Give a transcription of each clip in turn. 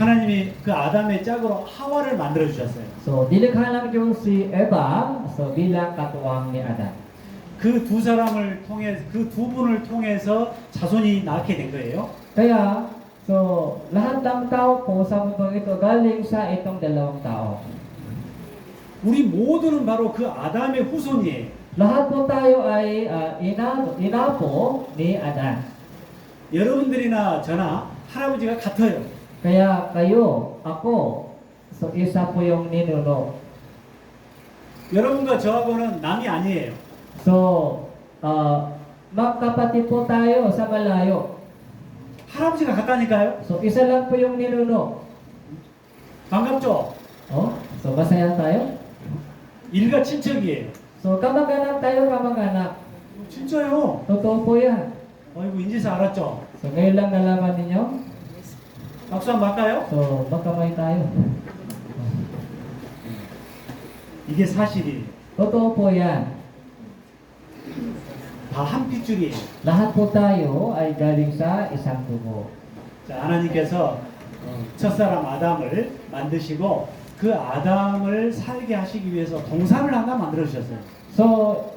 하나님이 그 아담의 짝으로 하와를 만들어 주셨어요. So, nilikha ng Diyos si Eva, so bilang katuwang ni Adan. 그 두 사람을 통해 그 두 분을 통해서 자손이 낳게 된 거예요. Kaya, so, lahat ng tao po sa mundong ito galing sa itong dalawang tao. 우리 모두는 바로 그 아담의 후손이에요. Lahat po tayo ay ina po ni Adan. 여러분들이나 저나 할아버지가 같아요. Kaya kayo, ako, so isa po yung ninuno. 여러분과 저하고는 남이 아니에요. So, magkapatid po tayo sa malayo. 할아버지가 같다니까요. So, isa lang po yung ninuno. 반갑죠? Oh, so masaya tayo? 일가 친척이에요. So, kamag-anak tayo, kamag-anak. 진짜요. Totoo po yan. 아이고 인지서 알았죠? So, ngayon lang nalaman ninyo. 박수 한번 할까요? So, magkamay tayo. 이게 사실이에요. Totoo po yan. 다 한 핏줄이에요. Lahat po tayo ay galing sa isang tubo. 자, 하나님께서 첫사람 아담을 만드시고 그 아담을 살게 하시기 위해서 동산을 하나 만들어 주셨어요. So,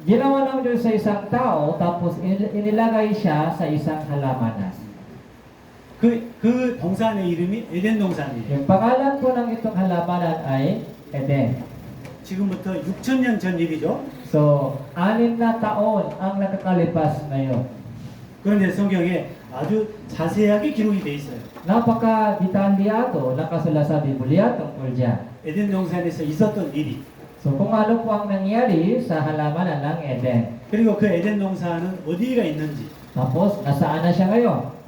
ginawa ng Diyos sa isang tao, tapos inilagay siya sa isang halamanan. 그 동산의 이름이 에덴 동산이에요. Yung pangalan po ng itong halamanan ay Eden. 지금부터 6,000년 전 일이죠. So, 6 na taon ang nakakalipas ngayon. 그런데 성경에 아주 자세하게 기록이 돼 있어요. Napaka-detalyado nakasulat sa Biblia tungkol dyan. 에덴 동산에서 있었던 일이. So, kung ano po ang nangyari sa halamanan ng Eden. 그리고 그 에덴 동산은 어디가 있는지. Tapos, nasaan na siya ngayon?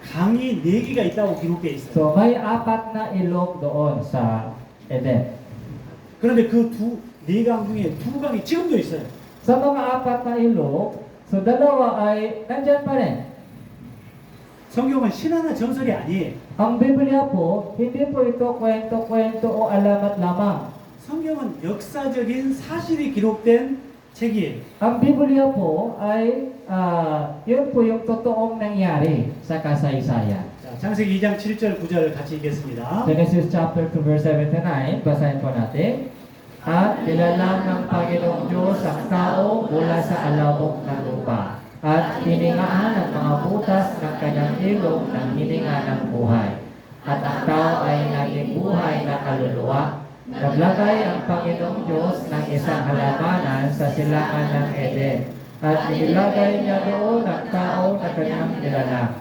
강이 4개가 있다고 기록되어 있어요. So, may 4 na ilog doon sa Eden. 그런데 그 4강 중에 2강이 지금도 있어요. Sa mga 4 na ilog, so dalawa ay nandyan pa rin. 성경은 신화나 정설이 아니에요. Ang Biblia po, hindi po ito kwento-kwento o alamat lamang. 성경은 역사적인 사실이 기록된 책이에요. Ang Biblia po ay yun po yung totoong nangyari sa kasaysayan. 자, 창세기 2장 7절 9절 같이 읽겠습니다. Genesis chapter 2 verse 7 to 9, basahin po natin. At nilalang ng Panginoong Diyos ang tao mula sa alabok ng lupa. At hiningaan ang mga butas ng kanyang ilog ng hininga ng buhay. At ang tao ay naging buhay na kaluluwa. Naglagay ang Panginoong Diyos ng isang halamanan sa silangan ng Eden. At inilagay niya doon ang tao na kanyang nilalang.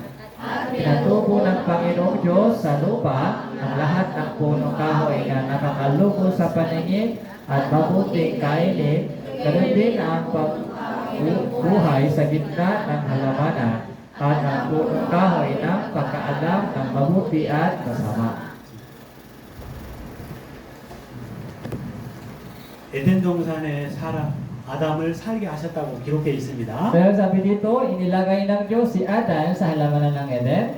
Pinatubo ng Panginoong Diyos sa lupa ang lahat ng punong kahoy na nakakalugo sa paningin at mabuting kainin, ganun din ang pagbuhay sa gitna ng halamanan at ang punong kahoy ng pagkaalam ng mabuti at masama. 에덴 동산에 아담을 살게 하셨다고 기록되어 있습니다. Pero sabi dito, inilagay ng Diyos si Adan sa halamanan ng Eden.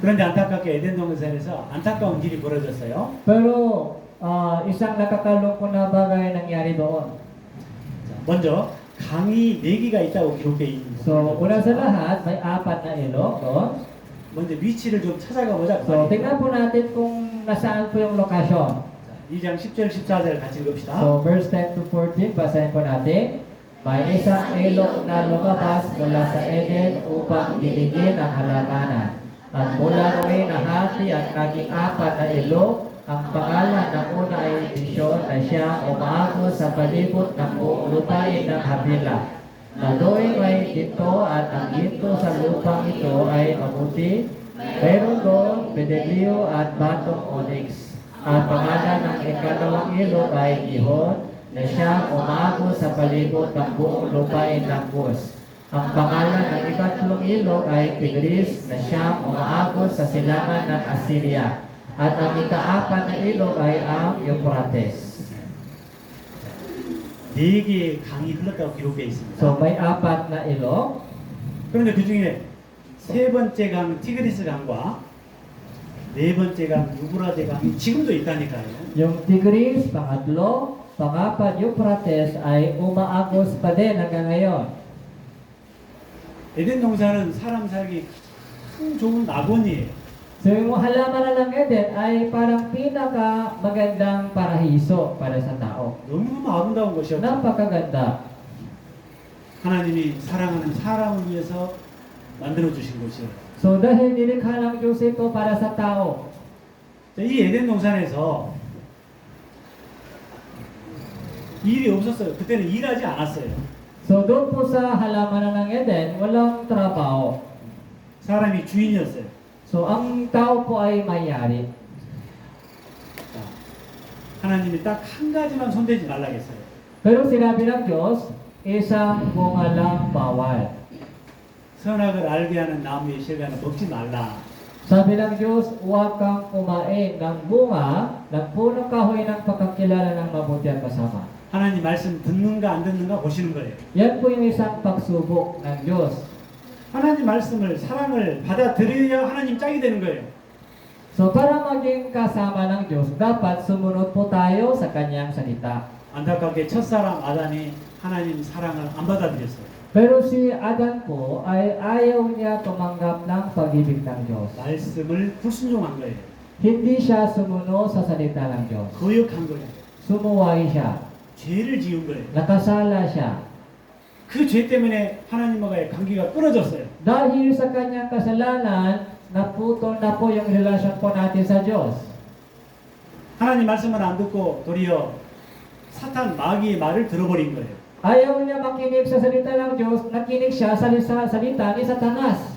그런데 안타깝게 에덴 동산에서 안타까운 일이 벌어졌어요. Pero isang nakakalungkot na bagay nangyari doon. 자, 먼저 강이 4개가 있다고 기록되어 있는 So, una sa lahat, may 4 na ilog doon. 먼저 위치를 좀 찾아가 보자. So, tingnan po natin kung nasaan po yung lokasyon. 2장 10절 14절 같이 읽읍시다. So, verse 10 to 14, basahin po natin. May isang ilog na lumabas mula sa Eden upang diligin ang halamanan. At mula noon nahati at naging 4 na ilog. Ang pangalan ng una ay Dishon na siya umaagos sa palibot ng buong lupain ng Habila. Na doon may ginto at ang ginto sa lupang ito ay mabuti. Mayroon doon bedelio at batong onyx. Ang pangalan ng ikalawang ilog ay Gihon na siyang umaagos sa palibot ng buong lupain ng Bus. Ang pangalan ng ikatlong ilog ay Tigris na siyang umaagos sa silangan ng Assyria. At ang ika-4 na ilog ay ang Euphrates. 4개의 강이 흘렀다고 기록되어 있습니다. So may 4 na ilog. 그런데 그 중에 세 번째 강 티그리스 강과 네 번째 강 유브라데 강이 지금도 있다니까요. Yung Tigris, pangatlo, pangapat Euphrates ay umaagos pa din hanggang ngayon. 에덴 동산은 사람 살기 참 좋은 낙원이에요. So yung halaman ng Eden ay parang pinaka magandang parahiso para sa tao. 너무너무 아름다운 것이었죠. Napakaganda. 하나님이 사랑하는 사람을 위해서 만들어 주신 것이에요. So dahil nilikha ng Diyos ito para sa tao. 자, 이 에덴 동산에서 일이 없었어요. 그때는 일하지 않았어요. So doon po sa halaman ng Eden, walang trabaho. 사람이 주인이었어요. So ang tao po ay may-ari. 자, 하나님이 딱 한 가지만 손대지 말라 했어요. Pero sinabi ng Diyos, isang bunga lang bawal. 선악을 알게 하는 나무의 실과는 먹지 말라. Sabi ng Diyos, huwag kang kumain ng bunga ng punong kahoy ng pagkakilala ng mabuti at masama. 하나님 말씀 듣는가 안 듣는가 보시는 거예요. Yan po yung isang pagsubok ng Diyos. 하나님 말씀을 사랑을 받아들여야 하나님 짝이 되는 거예요. So para maging kasama ng Diyos, dapat sumunod po tayo sa kanyang salita. 안타깝게 첫사람 아담이 하나님 사랑을 안 받아들였어요. Pero si Adan po ay ayaw niya tumanggap ng pag-ibig ng Diyos. 말씀을 불순종한 거예요. Hindi siya sumunod sa salita ng Diyos. 거역한 거예요. Sumuway siya. 죄를 지은 거예요. Nakasala siya. 그 죄 때문에 하나님과의 관계가 끊어졌어요. Dahil sa kanyang kasalanan, naputol na po yung relasyon po natin sa Diyos. 하나님 말씀을 안 듣고 도리어 사탄 마귀의 말을 들어버린 거예요. Ayaw niya makinig sa salita ng Diyos, nakinig siya sa salita ni Satanas.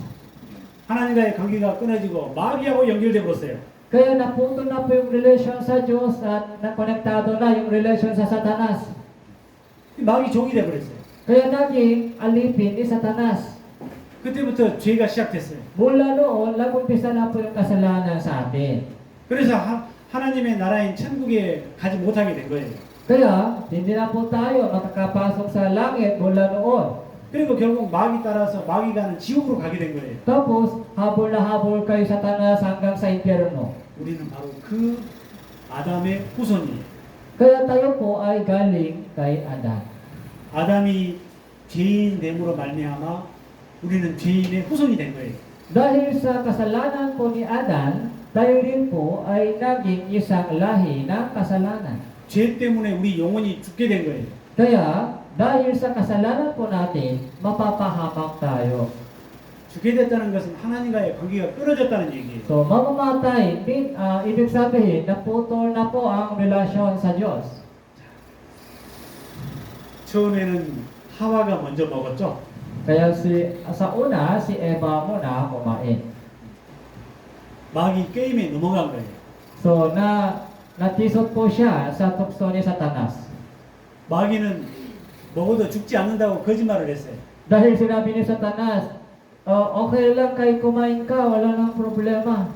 하나님과의 관계가 끊어지고 마귀하고 연결돼 버렸어요. Kaya naputol na po yung relasyon sa Diyos at nakonektado na yung relasyon sa Satanas. 마귀 종이 돼 버렸어요. Kaya naging alipin ni Satanas. 그때부터 죄가 시작됐어요. Mula noon, nagumpisa na po yung kasalanan sa atin. 그래서 하나님의 나라인 천국에 가지 못하게 된 거예요. Kaya, hindi na po tayo makakapasok sa langit mula noon. 그리고 결국 마귀 따라서 마귀가 하는 지옥으로 가게 된 거예요. Tapos, habol na habol kayo sa Satanas hanggang sa impyerno. 우리는 바로 그 아담의 후손이에요. Kaya tayo po ay galing kay Adan. 아담이 죄인 됨으로 말미암아 우리는 죄인의 후손이 된 거예요. Dahil sa kasalanan po ni Adan, tayo rin po ay naging isang lahi ng kasalanan. 죄 때문에 우리 영혼이 죽게 된 거예요. Kaya, dahil sa kasalanan po natin, mapapahamak tayo. 죽게 됐다는 것은 하나님과의 관계가 끊어졌다는 얘기예요. So, mamamatay, ibig sabihin, naputol na po ang relasyon sa Diyos. 처음에는 하와가 먼저 먹었죠. Kaya sa una, si Eva muna kumain. 마귀 게임에 넘어간 거예요. So, natisot po siya sa tukso ni Satanas. 마귀는 먹어도 죽지 않는다고 거짓말을 했어요. Dahil sinabi ni Satanas, okay lang kahit kumain ka, wala nang problema.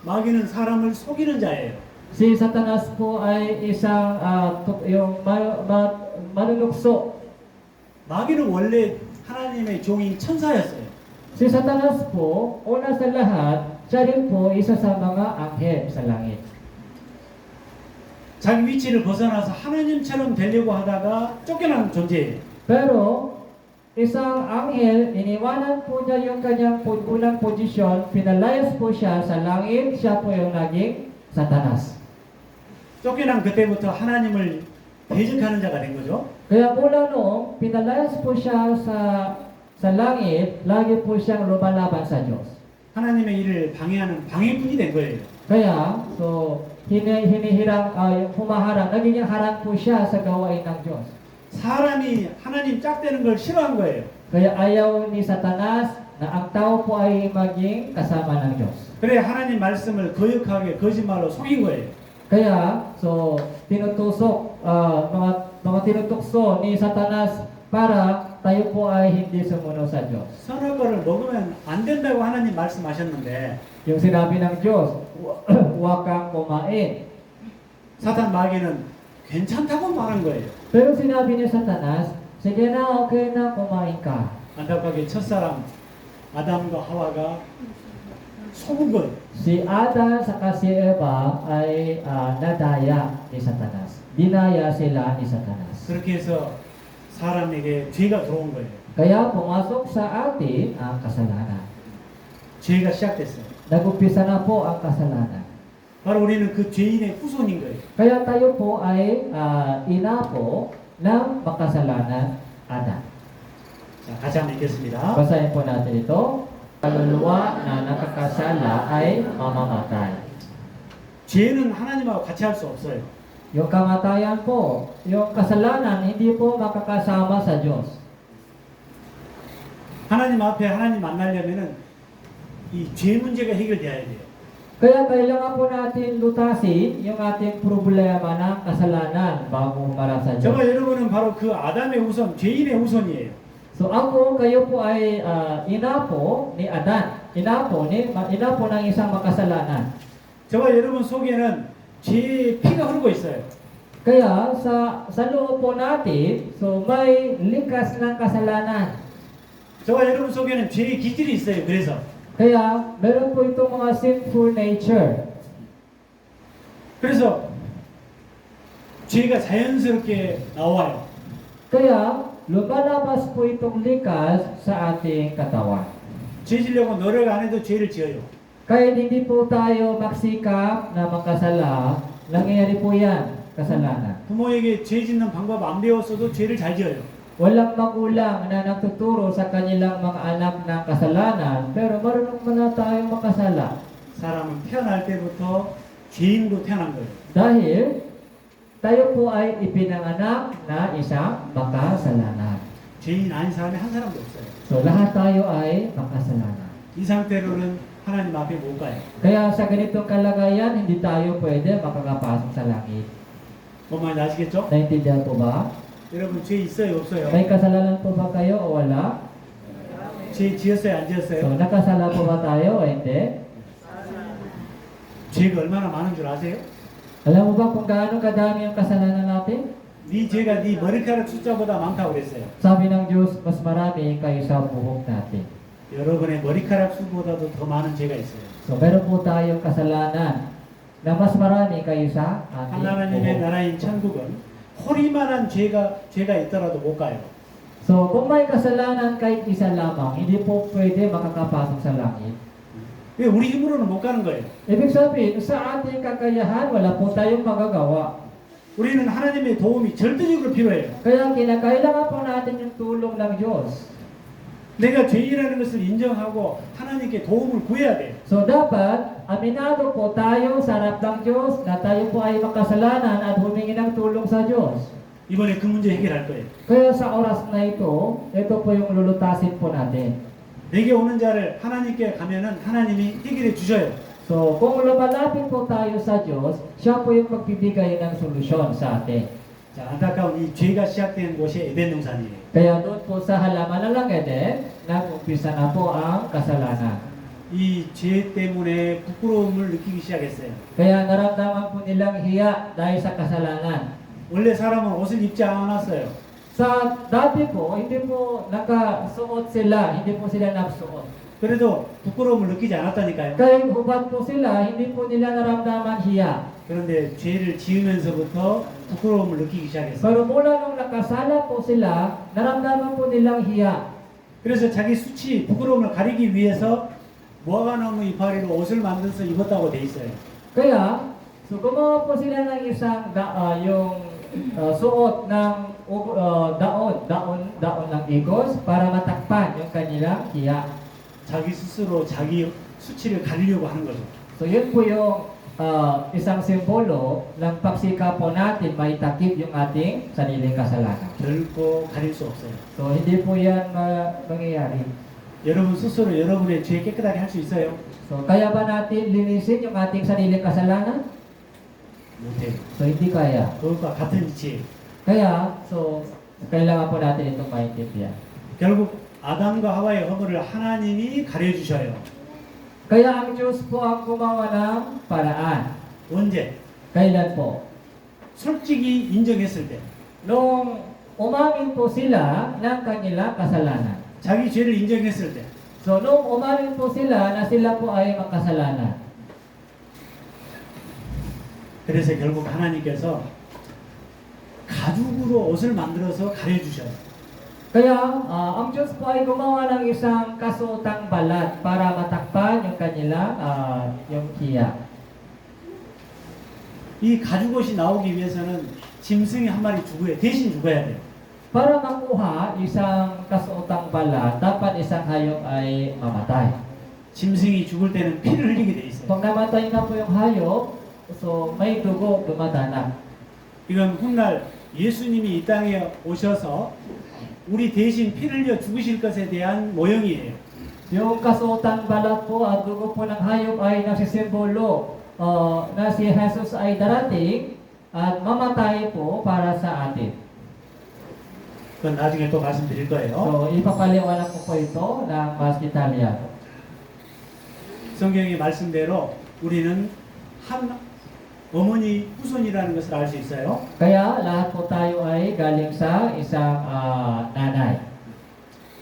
마귀는 사람을 속이는 자예요. Si Satanas po ay isang manunukso. 마귀는 원래 하나님의 종인 천사였어요. Si Satanas po, una sa lahat, siya rin po isa sa mga anghel sa langit. 자기 위치를 벗어나서 하나님처럼 되려고 하다가 쫓겨난 존재예요. Pero, isang anghel, iniwanan po niya yung kanyang unang posisyon, pinalayas po siya sa langit, siya po yung naging Satanas. 쫓겨난 그때부터 하나님을 대적하는 자가 된 거죠. Kaya mula noong pinalayas po siya sa langit, lagi po siyang lumalaban sa Diyos. 하나님의 일을 방해하는 방해꾼이 된 거예요. Kaya, so, humaharang, naging harang po siya sa gawain ng Diyos. 사람이 하나님 짝되는 걸 싫어한 거예요. Kaya ayaw ni Satanas na ang tao po ay maging kasama ng Diyos. 그래 하나님 말씀을 거역하게 거짓말로 속인 거예요. Kaya, so, mga tinutukso ni Satanas para tayo po ay hindi sumunod sa Diyos. 선한 거를 먹으면 안 된다고 하나님 말씀하셨는데 Yung sinabi ng Diyos, huwag kang kumain. 사탄 마귀는 괜찮다고 말한 거예요. Pero sinabi ni Satanas, sige na, okay na, kumain ka. 안타깝게 첫사람 아담과 하와가 속은 거예요. Si Adan saka si Eva ay nadaya ni Satanas. Dinaya sila ni Satanas. 그렇게 해서 사람에게 죄가 들어온 거예요. Kaya pumasok sa atin ang kasalanan. 죄가 시작됐어요. Nag-umpisa na po ang kasalanan. 바로 우리는 그 죄인의 후손인 거예요. Kaya tayo po ay ina po ng makasalanan Adan. 자, 같이 한번 읽겠습니다. Basahin po natin ito. Kaluluwa na nakakasala ay mamamatay. 죄는 하나님하고 같이 할 수 없어요. Yung kamatayan po, yung kasalanan, hindi po makakasama sa Diyos. 하나님 앞에 하나님 만나려면은 이 죄 문제가 해결돼야 돼요. Kaya kailangan po natin lutasin yung ating problema ng kasalanan bago humarap sa Diyos. 저와 여러분은 바로 그 아담의 후손, 죄인의 후손이에요. So ako, kayo po ay ina po ni Adan. Ina po ng isang makasalanan. 저와 여러분 속에는 죄의 피가 흐르고 있어요. Kaya sa loob po natin, so may likas ng kasalanan. 저와 여러분 속에는 죄의 기질이 있어요. 그래서 Kaya meron po itong mga sinful nature. 그래서 죄가 자연스럽게 나와요. Kaya lumalabas po itong likas sa ating katawan. 죄 지려고 노력 안 해도 죄를 지어요. Kaya hindi po tayo magsikap na makasala, nangyayari po yan, kasalanan. 부모에게 죄 짓는 방법 안 배웠어도 죄를 잘 지어요. Walang magulang na nagtuturo sa kanilang mga anak ng kasalanan, pero marunong na tayong makasala. 사람은 태어날 때부터 죄인으로 태어난 거예요. Dahil tayo po ay ipinanganak na isang makasalanan. 죄인 아닌 사람이 한 사람도 없어요. So lahat tayo ay makasalanan. 이 상태로는 하나님 앞에 못 가요. Kaya sa ganitong kalagayan, hindi tayo pwede makakapasok sa langit. 뭔 말인지 아시겠죠? Naintindihan po ba? 여러분 죄 있어요 없어요? May kasalanan po ba kayo o wala? 죄 지었어요 안 So 지었어요? nakasala po ba tayo o hindi? 죄가 얼마나 많은 줄 아세요? Alam mo ba kung gaano kadami ang kasalanan natin? 네 죄가 네 머리카락 숫자보다 많다고 그랬어요. Sabi ng Diyos, mas marami kaysa buhok natin. 여러분의 머리카락 수보다도 더 많은 죄가 있어요. So meron po tayong kasalanan na mas marami kaysa ating 하나님의 buhok. 나라인 천국은 허리만한 죄가 있더라도 못 가요. So kung may kasalanan kahit isa lamang, hindi po pwede makakapasok sa langit. 왜 우리 힘으로는 못 가는 거예요? Ibig sabihin, sa ating kakayahan, wala po tayong magagawa. 우리는 하나님의 도움이 절대적으로 필요해요. Kaya kinakailangan po natin yung tulong ng Diyos. 내가 죄인이라는 것을 인정하고 하나님께 도움을 구해야 돼요. So dapat, aminado po tayo sa harap ng Diyos na tayo po ay makasalanan at humingi ng tulong sa Diyos. 이번에 그 문제 해결할 거예요. Kaya sa oras na ito po yung lulutasin po natin. 내게 오는 자를 하나님께 가면은 하나님이 해결해 주셔요. So kung lumalapit po tayo sa Diyos, siya po yung magbibigay ng solusyon sa atin. 자, 안타까운 이 죄가 시작된 곳이 에덴 동산이에요. Kaya doon po sa halaman ng Eden, nag-umpisa na po ang kasalanan. 이 죄 때문에 부끄러움을 느끼기 시작했어요. Kaya naramdaman po nilang hiya dahil sa kasalanan. 원래 사람은 옷을 입지 않았어요. Sa dati po, hindi po nakasuot sila, hindi po sila nagsuot. 그래도 부끄러움을 느끼지 않았다니까요. Kahit hubad po sila, hindi po nila naramdaman hiya. 그런데 죄를 지으면서부터 부끄러움을 느끼기 시작했어요. Pero mula nung nakasala po sila, naramdaman po nilang hiya. 그래서 자기 수치, 부끄러움을 가리기 위해서 무화과나무 이파리로 옷을 만들어서 입었다고 돼 있어요. Kaya, so gumawa po sila ng isang suot ng daon ng igos para matakpan yung kanilang hiya. 자기 스스로 자기 수치를 가리려고 하는 거죠. So yun po yung isang simbolo ng pagsikap po natin maitakip yung ating sariling kasalanan. 결코 가릴 수 없어요. So hindi po yan mangyayari. 여러분 스스로 여러분의 죄 깨끗하게 할 수 있어요? So kaya ba natin linisin yung ating sariling kasalanan? 못해요. So hindi kaya. 그것과 같은 이치예요. Kaya, so kailangan po natin itong maintindihan. 결국 아담과 하와의 허물을 하나님이 가려주셔요. Kaya ang Diyos po ang gumawa ng paraan. 언제? Kailan po? 솔직히 인정했을 때. Nung umamin po sila ng kanilang kasalanan. 자기 죄를 인정했을 때. So nung umamin po sila na sila po ay makasalanan. 그래서 결국 하나님께서 가죽으로 옷을 만들어서 가려주셔요. Kaya, ang Diyos po ay gumawa ng isang kasuotang balat para matakpan yung kanilang yung hiya. 이 가죽옷이 나오기 위해서는 짐승이 한 마리 죽어야 대신 죽어야 돼요. Para makuha isang kasuotang balat, dapat isang hayop ay mamatay. 짐승이 죽을 때는 피를 흘리게 돼 있어요. Pag namatay na po yung hayop, so may dugo dumadanak. 이건 훗날 예수님이 이 땅에 오셔서 우리 대신 피를 흘려 죽으실 것에 대한 모형이에요. Yung kasuotang balat po at dugo po ng hayop ay nagsisimbolo na si Jesus ay darating at mamatay po para sa atin. 그건 나중에 또 말씀드릴 거예요. So, ipapaliwanag ko po ito ng mas detalyado. 성경의 말씀대로 우리는 한 어머니 후손이라는 것을 알 수 있어요. Kaya lahat po tayo ay galing sa isang nanay.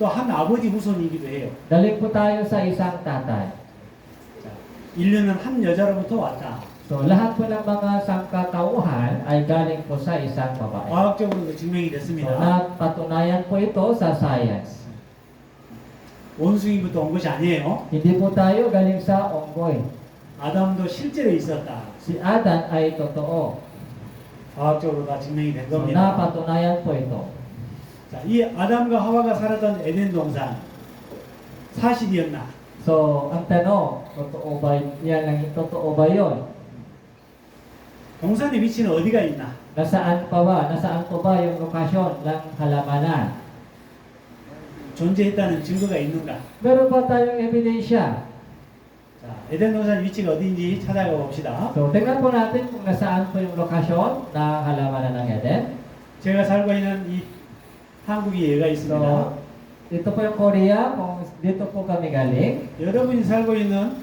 또 한 아버지 후손이기도 해요. Galing po tayo sa isang tatay. 자, 인류는 한 여자로부터 왔다. So, lahat po ng mga sangkatauhan ay galing po sa isang babae. 과학적으로도 증명이 So, 됐습니다. napatunayan po ito sa science. 원숭이부터 온 것이 아니에요. Hindi po tayo galing sa onggoy. 아담도 실제로 있었다. Si Adan ay totoo. 과학적으로 다 증명이 된 So, 겁니다. napatunayan po ito. 자, 이 아담과 하와가 살았던 에덴 동산 사실이었나? So, ang tanong, totoo ba yun? 동산의 위치는 어디가 있나? Nasaan pa ba? Nasaan po ba yung lokasyon ng halamanan? 존재했다는 증거가 있는가? Meron ba tayong ebidensya? 자, 에덴 동산 위치가 어디인지 찾아가 봅시다. So, tingnan po natin kung nasaan po yung lokasyon ng halamanan ng Eden. 제가 살고 있는 이 한국이 얘가 있습니다. So, dito po yung Korea, kung dito po kami galing. 여러분이 살고 있는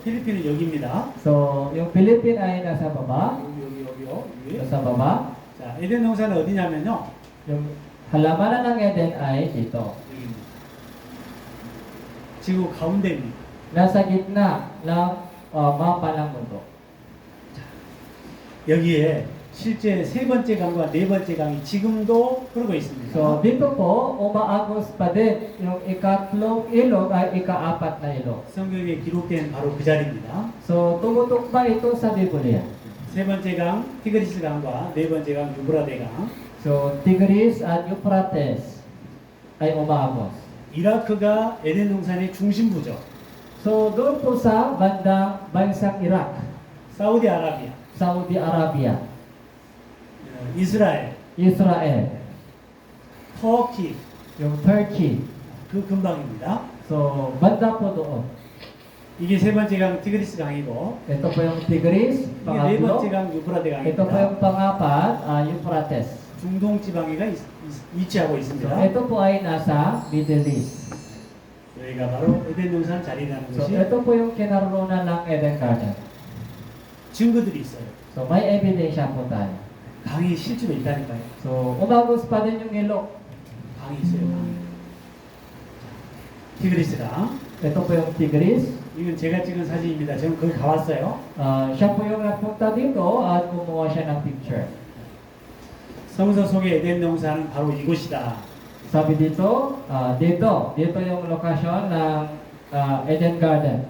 필리핀은 여기입니다. So, yung Philippine ay nasa baba. 여기. Nasa baba. 자, 에덴 동산은 어디냐면요. Yung halamanan ng Eden ay dito. 여기입니다. 지구 가운데입니다. Nasa gitna ng mapa ng mundo. 여기에 실제 세 번째 강과 네 번째 강이 지금도 흐르고 있습니다. So, dito po, umaagos pa din yung ikatlong ilog ay ikaapat na ilog. 성경에 기록된 바로 그 자리입니다. So, tumutukba ito sa Biblia. 세 번째 강 티그리스 강과 네 번째 강 유브라데 강. So, Tigris at Euphrates ay umaagos. 이라크가 에덴 동산의 중심부죠. So, doon po sa bandang bansang Iraq, 사우디아라비아, Saudi Arabia, 이스라엘, Israel, 터키 yung Turkey. 그 근방입니다. So, banda po doon. 이게 세 번째 강 티그리스 강이고 Ito po yung Tigris, 이게 네 번째 pangatlo. 강 유브라데 Ito po 강입니다. yung pangapat, Euphrates. 중동 지방에가 위치하고 So, 있습니다. ito po ay nasa Middle East. 여기가 바로 에덴 동산 자리라는 So, 것이 ito po yung kinaroonan ng Eden Garden. 증거들이 있어요. So, may ebidensya po tayo. 강이 실제로 있다니까요. So, umagos pa din yung ilog. 강이 있어요. 강. 티그리스 강. Ito po yung Tigris. 이건 제가 찍은 사진입니다. 저는 거기 가봤어요. Siya po yung nagpunta dito at kumuha siya ng picture. 성서 속의 에덴 동산은 바로 이곳이다. Sabi dito, dito yung lokasyon ng Eden Garden.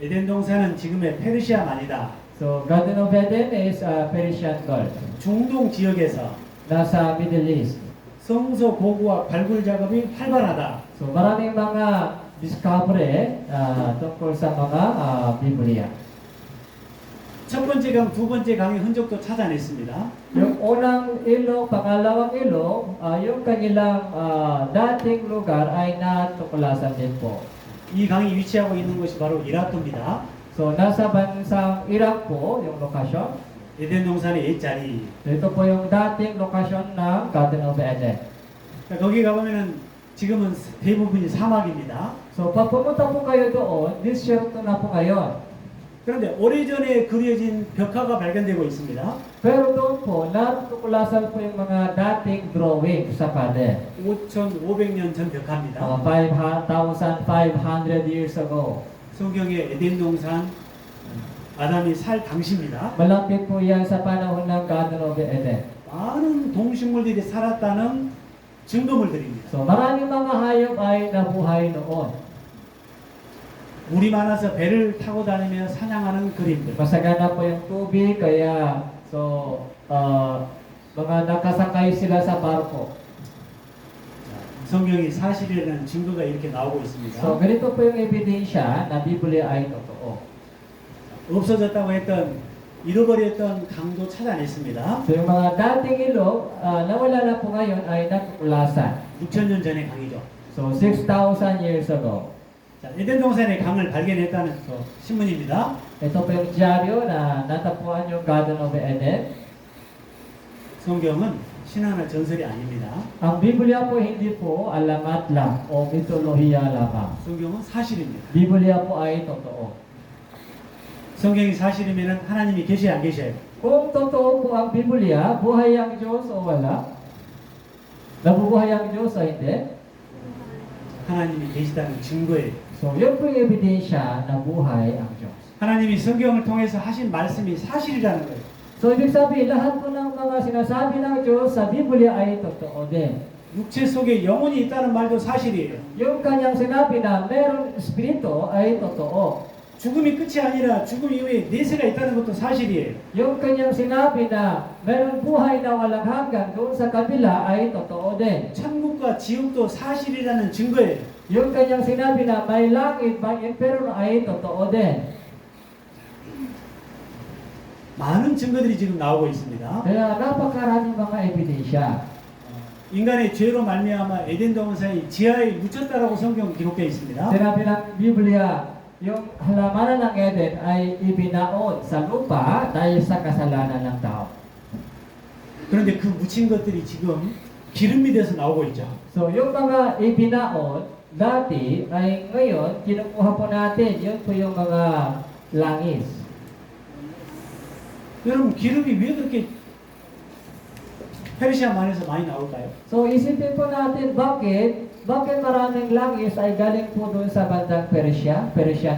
에덴 동산은 지금의 페르시아만이다. So, Garden of Eden is Persian Gulf. 중동 지역에서 Nasa Middle East. 성서 고고학 발굴 작업이 활발하다. So, maraming mga discovery tungkol sa mga Biblia. 첫 번째 강, 두 번째 강의 흔적도 찾아냈습니다. Yung unang ilog, pangalawang ilog, yung kanilang dating lugar ay natuklasan din po. 이 강이 위치하고 있는 곳이 바로 이라크입니다. So, nasa bansang Iraq po, yung lokasyon. 에덴 동산의 옛자리. Ito po yung dating lokasyon ng Garden of Eden. 거기 가보면은 지금은 대부분이 사막입니다. So, pag pumunta po kayo doon, disyerto na po ngayon. 그런데 오래전에 그려진 벽화가 발견되고 있습니다. Pero doon po, natuklasan po yung mga dating drawing sa pader. 5,500년 전 벽화입니다. 5,500 years ago. 성경의 에덴 동산 아담이 살 당시입니다. Malapit po yan sa panahon ng Garden of Eden. 많은 동식물들이 살았다는 증거물 드립니다. So maraming mga hayop ay nabuhay noon. 물이 많아서 배를 타고 다니며 사냥하는 그림들. Masagana po yung tubig, kaya mga nakasakay sila sa barko. 성경이 사실이라는 증거가 이렇게 나오고 있습니다. So ganito po yung ebidensya na Biblia ay totoo. 없어졌다고 했던 잃어버렸던 강도 찾아냈습니다. So yung mga dating ilog, nawala na po ngayon ay natuklasan. 6,000년 전의 강이죠. So 6,000 years ago. 자, 에덴 동산의 강을 발견했다는 신문입니다. Ito po yung dyaryo na natagpuan yung Garden of Eden. 성경은 신화나 전설이 아닙니다. Ang Biblia po hindi po alamat lang o mitolohiya lamang. 성경은 사실입니다. Biblia po ay totoo. 성경이 사실이면 하나님이 계셔야 안 계셔요? Kung totoo po ang Biblia, buhay ang Diyos o wala? Nabubuhay ang Diyos o hindi? 하나님이 계시다는 증거예요. So, yun po yung ebidensya na buhay ang Diyos. 하나님이 성경을 통해서 하신 말씀이 사실이라는 거예요. So, ibig sabihin, lahat po ng mga sinasabi ng Diyos sa Biblia ay totoo din. 육체 속에 영혼이 있다는 말도 사실이에요. Yung kanyang sinabi na meron espiritu ay totoo. 죽음이 끝이 아니라 죽음 이후에 내세가 있다는 것도 사실이에요. Yung kanyang sinabi na meron buhay na walang hanggan doon sa kabila ay totoo din. 천국과 지옥도 사실이라는 증거예요. Yung kanyang sinabi na may langit, may impyerno ay totoo din. 많은 증거들이 지금 나오고 있습니다. Kaya napakaraming mga ebidensya. 인간의 죄로 말미암아 에덴 동산이 지하에 묻혔다라고 성경 기록되어 있습니다. Sinabi ng Biblia, yung halamanan ng Eden ay ibinaon sa lupa dahil sa kasalanan ng tao. 그런데 그 묻힌 것들이 지금 기름이 돼서 나오고 있죠. So yung mga ibinaon dati ay ngayon kinukuha po natin, yun po yung mga langis. 여러분 기름이 왜 그렇게 페르시아만에서 많이 나올까요? So isipin po natin bakit maraming langis ay galing po doon sa bandang Persian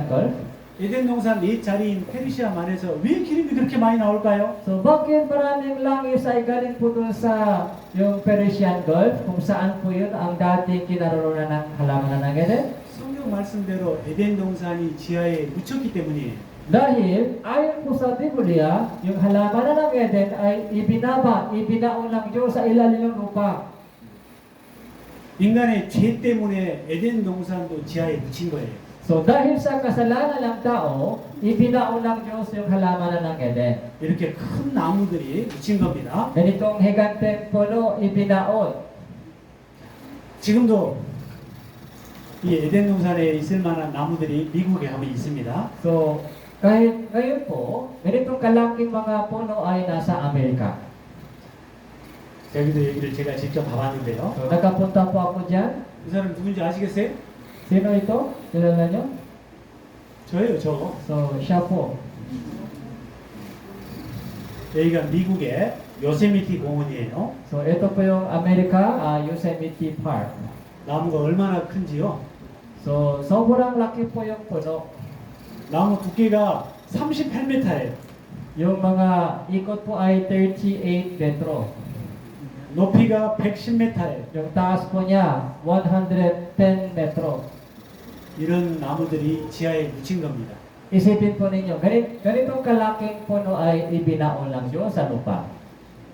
Gulf? 에덴 동산 옛 자리인 페르시아만에서 왜 기름이 그렇게 많이 나올까요? So bakit maraming langis ay galing po doon sa yung Persian Gulf kung saan po yun ang dating kinaroroonan ng halamanan ng Eden? 성경 말씀대로 에덴 동산이 지하에 묻혔기 때문이에요. Dahil ayon po sa Biblia, yung halamanan ng Eden ay ibinaon ng Diyos sa ilalim ng lupa. 인간의 죄 때문에 에덴 동산도 지하에 묻힌 거예요. So dahil sa kasalanan ng tao, ibinaon ng Diyos yung halamanan ng Eden. 이렇게 큰 나무들이 묻힌 겁니다. Ganitong higanteng puno ibinaon. 지금도 이 에덴 동산에 있을 만한 나무들이 미국에 가면 있습니다. So kahit ngayon po, ganitong kalaking mga puno ay nasa Amerika. 여기도 여기를 제가 직접 가봤는데요. So nakapunta po ako dyan. 이 사람 누군지 아시겠어요? Sino ito? Kilala nyo? 저예요, 저. So siya po. 여기가 미국의 요세미티 공원이에요. So ito po yung Amerika, Yosemite Park. 나무가 얼마나 큰지요? So sobrang laki po yung puno. 나무 두께가 38m예요. Yung mga ikot po ay 38 metro. 높이가 110m예요. Yung taas po niya, 110 metro. 이런 나무들이 지하에 묻힌 겁니다. Isipin po ninyo, ganitong kalaking puno ay ibinaon lang Diyos sa lupa.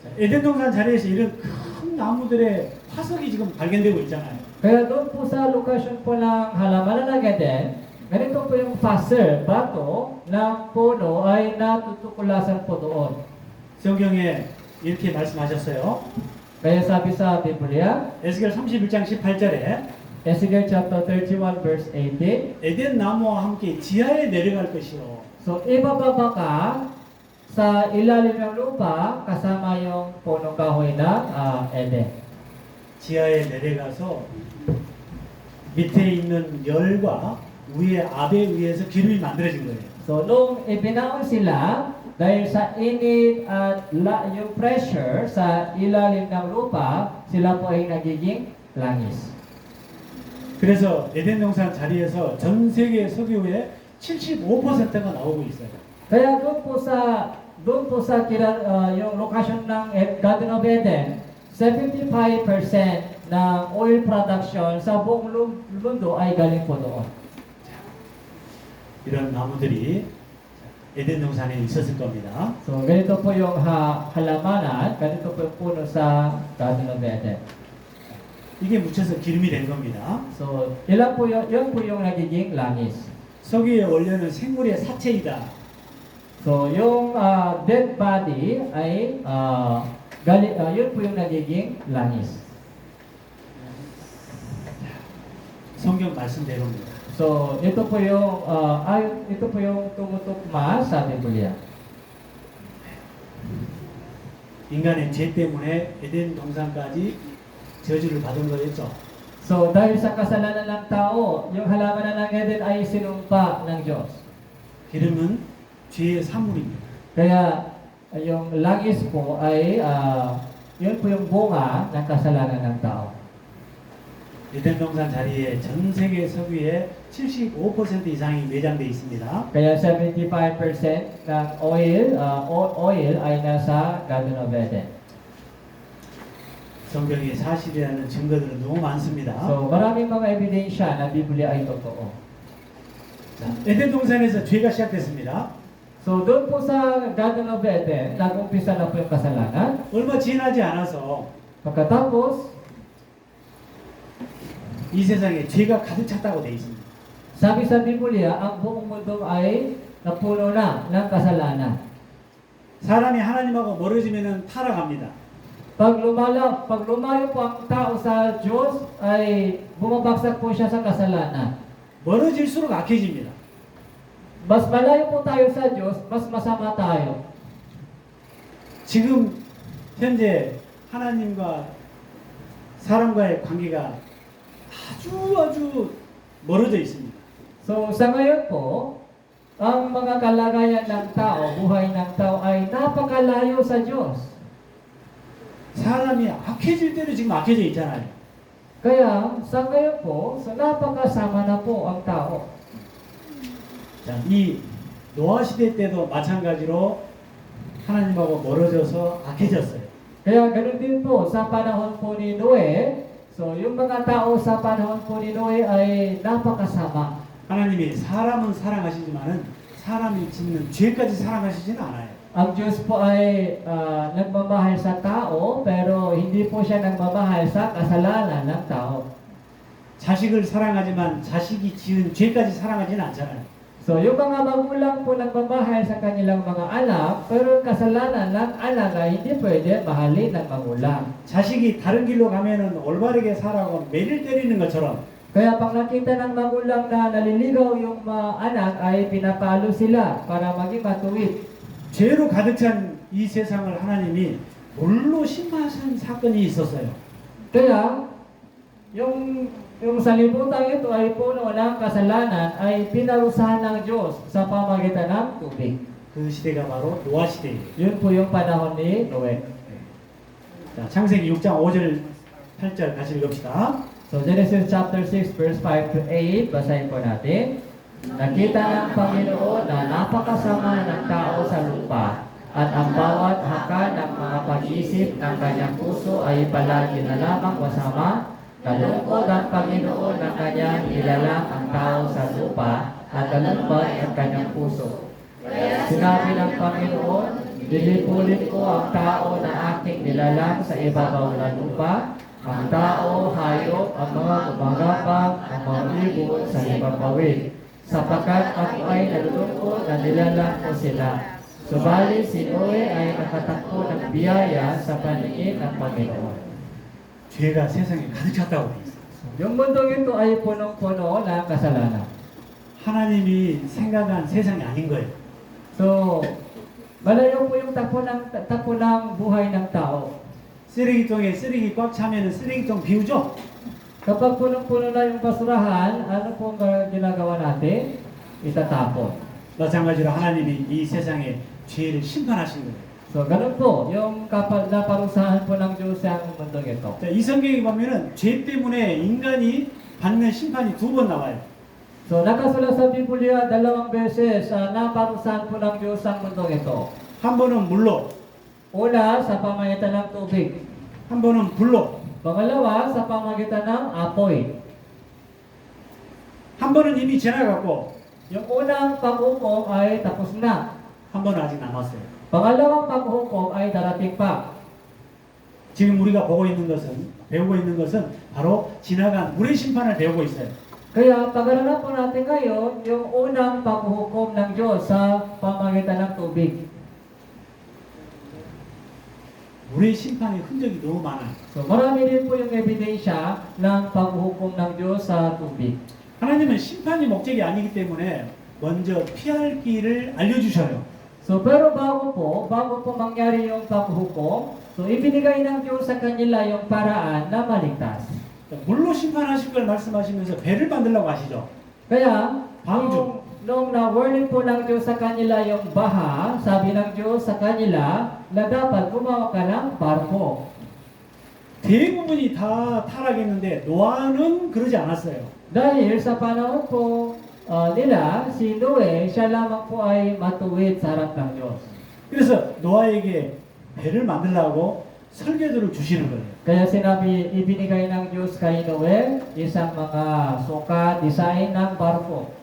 자, 에덴 동산 자리에서 이런 큰 나무들의 화석이 지금 발견되고 있잖아요. Kaya doon po sa lokasyon po ng halamanan ng Eden, ganito po yung fossil, bato ng puno ay natutuklasan po doon. 성경에 이렇게 말씀하셨어요. Kaya sabi sa Biblia, 에스겔 31장 18절에 Ezekiel chapter 31 verse 18, 에덴 나무와 함께 지하에 내려갈 것이요. so ibababa ka sa ilalim ng lupa kasama yung punong kahoy ng Eden. 지하에 내려가서 밑에 있는 열과 위에 압에 의해서 기름이 만들어진 거예요. So nung ibinaon sila, dahil sa init at yung pressure sa ilalim ng lupa, sila po ay nagiging langis. 그래서 에덴 동산 자리에서 전 세계 석유의 75%가 나오고 있어요. Kaya doon po sa yung lokasyon ng Garden of Eden, 75% ng oil production sa buong mundo ay galing po doon. 이런 나무들이 에덴 동산에 있었을 겁니다. So, ganito po yung halamanan, ganito po yung puno sa Garden of Eden. 이게 묻혀서 기름이 된 겁니다. So, yun po yung nagiging langis. 석유의 원료는 생물의 사체이다. So, yung dead body ay yun po yung nagiging langis. 성경 말씀대로입니다. So, ito po yung tumutugma sa Biblia. 인간의 죄 때문에 에덴 동산까지 저주를 받은 거였죠. So, dahil sa kasalanan ng tao, yung halaman ng Eden ay sinumpa ng Diyos. 기름은 죄의 사물입니다. Kaya, yung langis po ay, yun po yung bunga ng kasalanan ng tao. 에덴 동산 자리에 전 세계 석유의 75% 이상이 매장되어 있습니다. Kaya 75% ng oil ay nasa Garden of Eden. 성경이 사실이라는 증거들은 너무 많습니다. So, maraming mga ebidensya na Biblia ay totoo. 자, 에덴 동산에서 죄가 시작됐습니다. So, doon po sa Garden of Eden, nag-umpisa na po yung kasalanan. 얼마 지나지 않아서 Pagkatapos, 이 세상에 죄가 가득 찼다고 되어 있습니다. sabi sa Biblia, ang buong mundo ay napuno na ng kasalanan. 사람이 하나님하고 멀어지면 타락합니다. Pag lumayo po ang tao sa Diyos, ay bumabagsak po siya sa kasalanan. 멀어질수록 악해집니다. Mas malayo po tayo sa Diyos, mas masama tayo. 지금 현재 하나님과 사람과의 관계가 아주 멀어져 있습니다. So, sa ngayon po, ang mga kalagayan ng tao, buhay ng tao ay napakalayo sa Diyos. 사람이 악해질 때도 지금 악해져 있잖아요. Kaya, sa ngayon po, so napakasama na po ang tao. 자, 이 노아 시대 때도 마찬가지로 하나님하고 멀어져서 악해졌어요. Kaya ganun din po sa panahon po ni Noe. So, yung mga tao sa panahon po ni Noe ay napakasama. 하나님이 사람은 사랑하시지만은 사람이 짓는 죄까지 사랑하시지는 않아요. Ang Diyos po ay nagmamahal sa tao, pero hindi po siya nagmamahal sa kasalanan ng tao. 자식을 사랑하지만 자식이 지은 죄까지 사랑하지는 않잖아요. So, yung mga magulang po nagmamahal sa kanilang mga anak, pero yung kasalanan ng anak ay hindi pwede mahalin ng magulang. 자식이 다른 길로 가면은 올바르게 살아고 매를 때리는 것처럼 Kaya pag nakita ng magulang na naliligaw yung mga anak, ay pinapalo sila para maging matuwid. 죄로 가득 찬 이 세상을 하나님이 물로 심판하신 사건이 있었어요. Kaya, yung sanlibutan ito ay puno ng kasalanan ay pinarusahan ng Diyos sa pamagitan ng tubig. 그 시대가 바로 노아 시대예요. Yun po yung panahon ni Noe. 자, 창세기 6장 5절 8절 같이 읽읍시다. So Genesis chapter 6 verse 5 to 8, basahin po natin. Nakita ng Panginoon na napakasama ng tao sa lupa at ang bawat haka ng mga pag-isip ng kanyang puso ay palagi na lamang masama. Nalungkot ang Panginoon na kanyang nilalang ang tao sa lupa at nalumbay ang kanyang puso. Sinabi ng Panginoon, lilipulin ko ang tao na aking nilalang sa ibabaw ng lupa, ang tao, hayop, ang mga gumagapang, ang mga libon sa ibabawin, sapagkat ako ay nalulungkot na nilalang ko sila. Subalit si Noe ay nakatakbo ng biyaya sa paningin ng Panginoon. 죄가 세상에 가득 찼다고 돼 있어요. Yung mundong ito ay punong-puno ng kasalanan. 하나님이 생각한 세상이 아닌 거예요. So, malayo po yung takbo ng buhay ng tao. 쓰레기통에 쓰레기 꽉 차면은 쓰레기통 비우죠? Kapag punong-puno na yung basurahan, ano po ang ginagawa natin? Itatapon. 마찬가지로 하나님이 이 세상에 죄를 심판하신 거예요. So, ganun po, yung kapag naparusahan po ng Diyos ang mundong ito. 자, 이 성경에 보면은 죄 때문에 인간이 받는 심판이 두 번 나와요. So, nakasulat sa Biblia, 2 beses, naparusahan po ng Diyos ang mundong ito. 한 번은 물로, Una, sa pamagitan ng tubig. 한 번은 불로. Pangalawa, sa pamagitan ng apoy. 한 번은 이미 지나갔고 Yung unang paghukom ay tapos na. 한 번은 아직 남았어요. Pangalawang paghukom ay darating pa. 지금 우리가 보고 있는 것은 배우고 있는 것은 바로 지나간 물의 심판을 배우고 있어요. Kaya pag-aralan po natin ngayon yung unang paghukom ng Diyos sa pamagitan ng tubig. 물의 심판의 흔적이 너무 많아요. So marami din po yung ebidensya ng paghukom ng Diyos sa tubig. 하나님은 심판이 목적이 아니기 때문에 먼저 피할 길을 알려주셔요. So pero bago po mangyari yung paghukom, so ibinigay ng Diyos sa kanila yung paraan na maligtas. 물로 심판하실 걸 말씀하시면서 배를 만들라고 하시죠. Kaya, 방주. nung na-warning po ng Diyos sa kanila yung baha, sabi ng Diyos sa kanila na dapat gumawa ka ng barko. 대부분이 다 타락했는데 노아는 그러지 않았어요. Dahil sa panahon po nila, si Noe, siya lamang po ay matuwid sa harap ng Diyos. 그래서 노아에게 배를 만들라고 설계도를 주시는 거예요. Kaya sinabi, ibinigay ng Diyos kay Noe, isang mga sukat, design ng barko.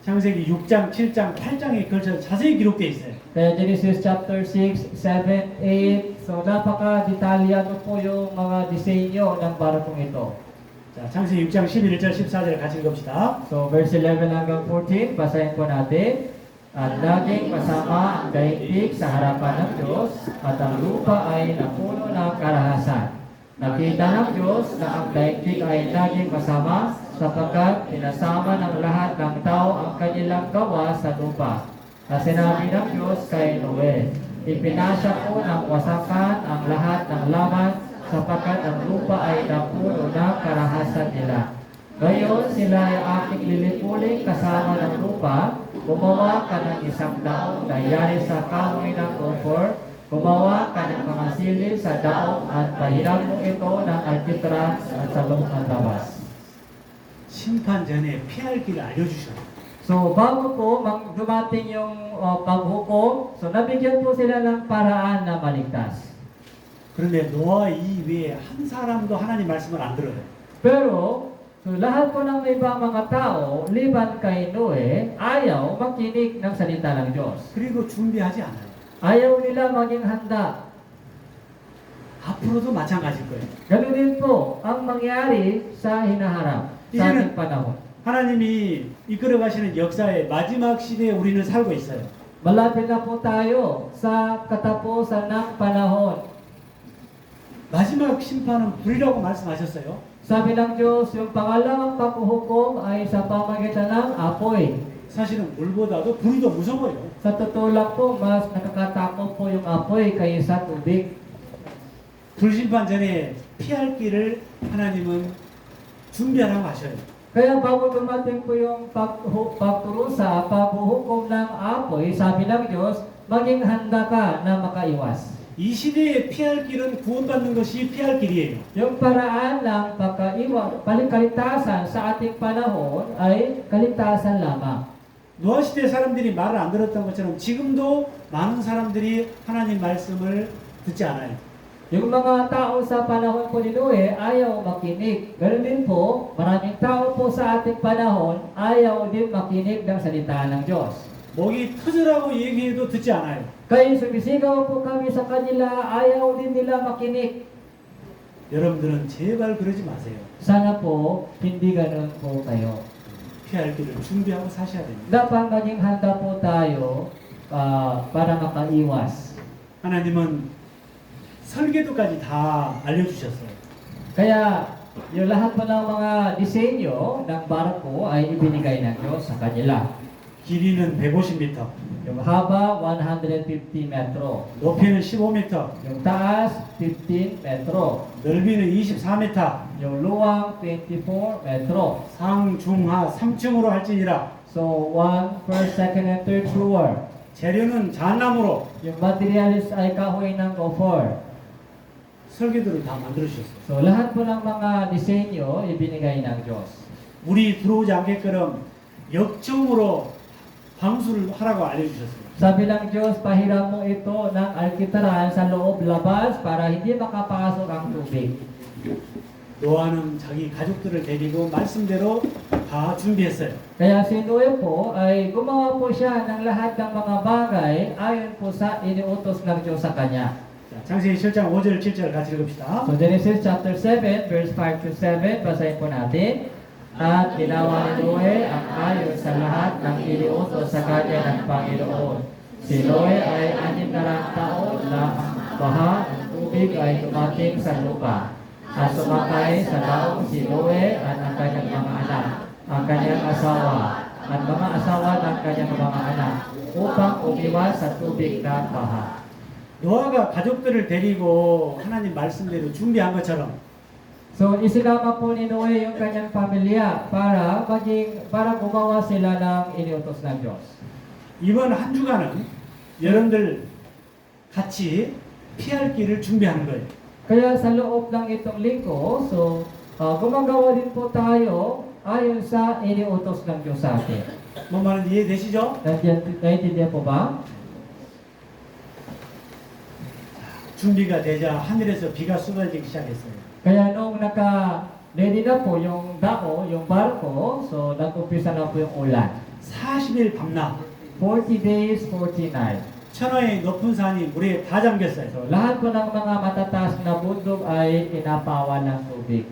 창세기 6장, 7장, 8장에 걸쳐 자세히 기록되어 있어요. Kaya Genesis chapter 6, 7, 8, so napaka-detalyado po yung mga disenyo ng barkong ito. 자, 창세기 6장 11절, 14절 같이 읽읍시다. So verse 11 hanggang 14, basahin po natin. At naging masama ang daigdig sa harapan ng Diyos at ang lupa ay napuno ng karahasan. Nakita ng Diyos na ang daigdig ay naging masama sapagkat pinasama ng lahat ng tao ang kanilang gawa sa lupa. At sinabi ng Diyos kay Noe, ipinasya ko ng wasakan ang lahat ng laman sapagkat ang lupa ay napuno ng karahasan nila. Ngayon sila ay aking lilipuling kasama ng lupa. Gumawa ka ng isang daong na yari sa kahoy ng gopher. Gumawa ka ng mga silid sa daong at pahiram mo ito ng alkitran at sa loob ng labas. 심판 전에 피할 길을 알려주셔요. So bago po dumating yung paghukom, so nabigyan po sila ng paraan na maligtas. 그런데 노아 이외에 한 사람도 하나님 말씀을 안 들어요. Pero, so lahat po ng ibang mga tao, liban kay Noe, ayaw makinig ng salita ng Diyos. 그리고 준비하지 않아요. Ayaw nila maging handa. 앞으로도 마찬가지일 거예요. Ganun din po ang mangyari sa hinaharap, sa ating panahon. 하나님이 이끌어 가시는 역사의 마지막 시대에 우리는 살고 있어요. Malapit na po tayo sa katapusan ng panahon. 마지막 심판은 불이라고 말씀하셨어요. Sabi ng Diyos, yung pangalawang paghuhukom ay sa pamagitan ng apoy. 사실은 물보다도 불이 더 무서워요. Sa totoo lang po, mas nakakatakot po yung apoy kaysa tubig. 불심판 전에 피할 길을 하나님은 준비하라고 하셔요. Kaya bago dumating po yung pagturusa, paghuhukom ng apoy, sabi ng Diyos, maging handa ka na makaiwas. 이 시대에 피할 길은 구원받는 것이 피할 길이에요. Yung paraan ng kaligtasan sa ating panahon ay kaligtasan lamang. 노아 시대 사람들이 말을 안 들었던 것처럼 지금도 많은 사람들이 하나님 말씀을 듣지 않아요. Yung mga tao sa panahon po ni Noe ayaw makinig. Ganun din po, maraming tao po sa ating panahon ayaw din makinig ng salita ng Diyos. 목이 터져라고 얘기해도 듣지 않아요. Kaya sumisigaw po kami sa kanila, ayaw din nila makinig. 여러분들은 제발 그러지 마세요. Sana po, hindi ganun po kayo. 피할 길을 준비하고 사셔야 됩니다. Dapat maging handa po tayo para makaiwas. 하나님은 설계도까지 다 알려주셨어요. Kaya, yung lahat po ng mga disenyo ng barko ay ibinigay ng Diyos sa kanila. 길이는 150m, Yung haba, 150 metro. 높이는 15m, Yung taas, 15 metro. 넓이는 24m, Yung luwang, 24 metro. 상중하 3층으로 할지니라. So, 1, first, second, and third floor. 재료는 잣나무로 Yung materials ay kahoy ng gopher. 설계도를 다 만들어주셨어요. So, lahat po ng mga disenyo ibinigay ng Diyos. 물이 들어오지 않게끔 역정으로 방수를 하라고 알려주셨어요. Sabi ng Diyos, pahiram mo ito ng alkitaran sa loob labas para hindi makapasok ang tubig. 노아는 자기 가족들을 데리고 말씀대로 다 준비했어요. Kaya si Noe po ay gumawa po siya ng lahat ng mga bagay ayon po sa iniutos ng Diyos sa kanya. 자, 창세기 7장 5절 7절 같이 읽읍시다. So Genesis chapter 7 verse 5 to 7, basahin po natin. At ginawa ni Noe ang ayon sa lahat ng iniutos sa kanya ng Panginoon. Si Noe ay 600 taon na ang baha ng tubig ay dumating sa lupa. At sumakay sa daong si Noe at ang kanyang mga anak, ang kanyang asawa, at mga asawa ng kanyang mga anak, upang umiwas sa tubig na baha. 노아가 가족들을 데리고 하나님 말씀대로 준비한 것처럼 So, isinama po ni Noe yung kanyang pamilya para gumawa sila ng iniutos ng Diyos. 이번 한 주간은 여러분들 같이 피할 길을 준비하는 거예요. Kaya sa loob ng itong linggo, gumagawa din po tayo ayon sa iniutos ng Diyos sa atin. 뭔 말인지 이해되시죠? Naintindihan po ba? 준비가 되자 하늘에서 비가 쏟아지기 시작했어요. Kaya nung naka-ready na po yung dao, yung barko, so nag-umpisa na po yung ulan. 40일 밤낮 40 days, 40 nights. 천하의 높은 산이 물에 다 잠겼어요. So, lahat po ng mga matataas na bundok ay inapawan ng tubig.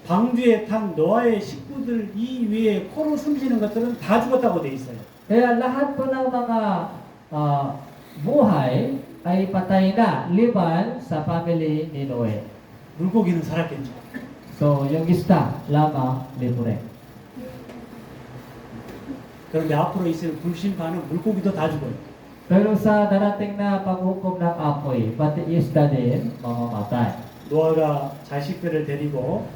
방주에 탄 노아의 식구들 이외에 코로 숨쉬는 것들은 다 죽었다고 돼 있어요. Kaya lahat po ng mga buhay ay patay na, liban sa family ni Noe. 물고기는 살았겠죠. So, yung isda lamang libre. 그런데 앞으로 있을 불심판은 물고기도 다 죽어요. Pero sa darating na paghukom ng apoy, pati isda din mamamatay. 노아가 자식들을 데리고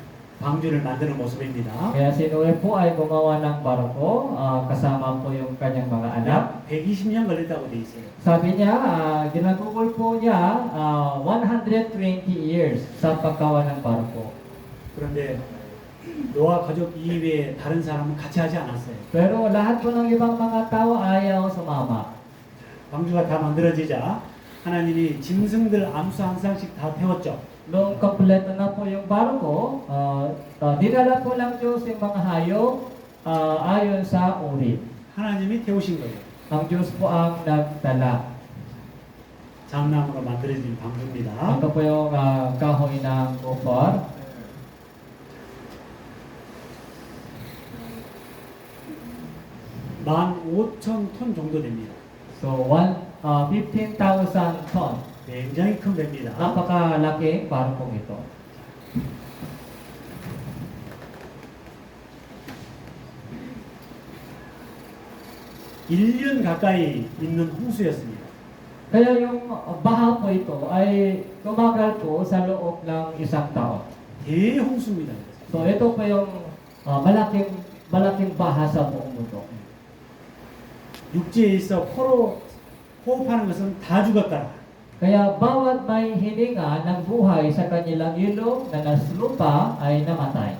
방주를 만드는 모습입니다. Kaya si Noe po ay gumawa ng barko, kasama po yung kanyang mga anak. 약 120년 걸렸다고 돼 있어요. Sabi niya, ginagugol po niya 120 years sa paggawa ng barko. 그런데 노아 가족 이외에 다른 사람은 같이 하지 않았어요. Pero lahat po ng ibang mga tao ayaw sumama. 방주가 다 만들어지자 하나님이 짐승들 암수 한 쌍씩 다 태웠죠. Nung kompleto na po yung barko, dinala po ng Diyos yung mga hayop ayon sa uri. 하나님이 태우신 거예요. Ang Diyos po ang nagdala. 장나무로 만들어진 방주입니다. Ito po yung kahoy ng gopher. 15,000톤 정도 됩니다. So, 15,000 ton. 굉장히 큰 배입니다. Napakalaking barkong ito. 1년 가까이 있는 홍수였습니다. Kaya yung baha po ito ay tumagal po sa loob ng isang taon. 대홍수입니다. So, ito po yung malaking baha sa buong mundo. 육지에 있어 코로 호흡하는 것은 다 죽었다. Kaya bawat may hininga ng buhay sa kanilang ilog na nasa lupa ay namatay.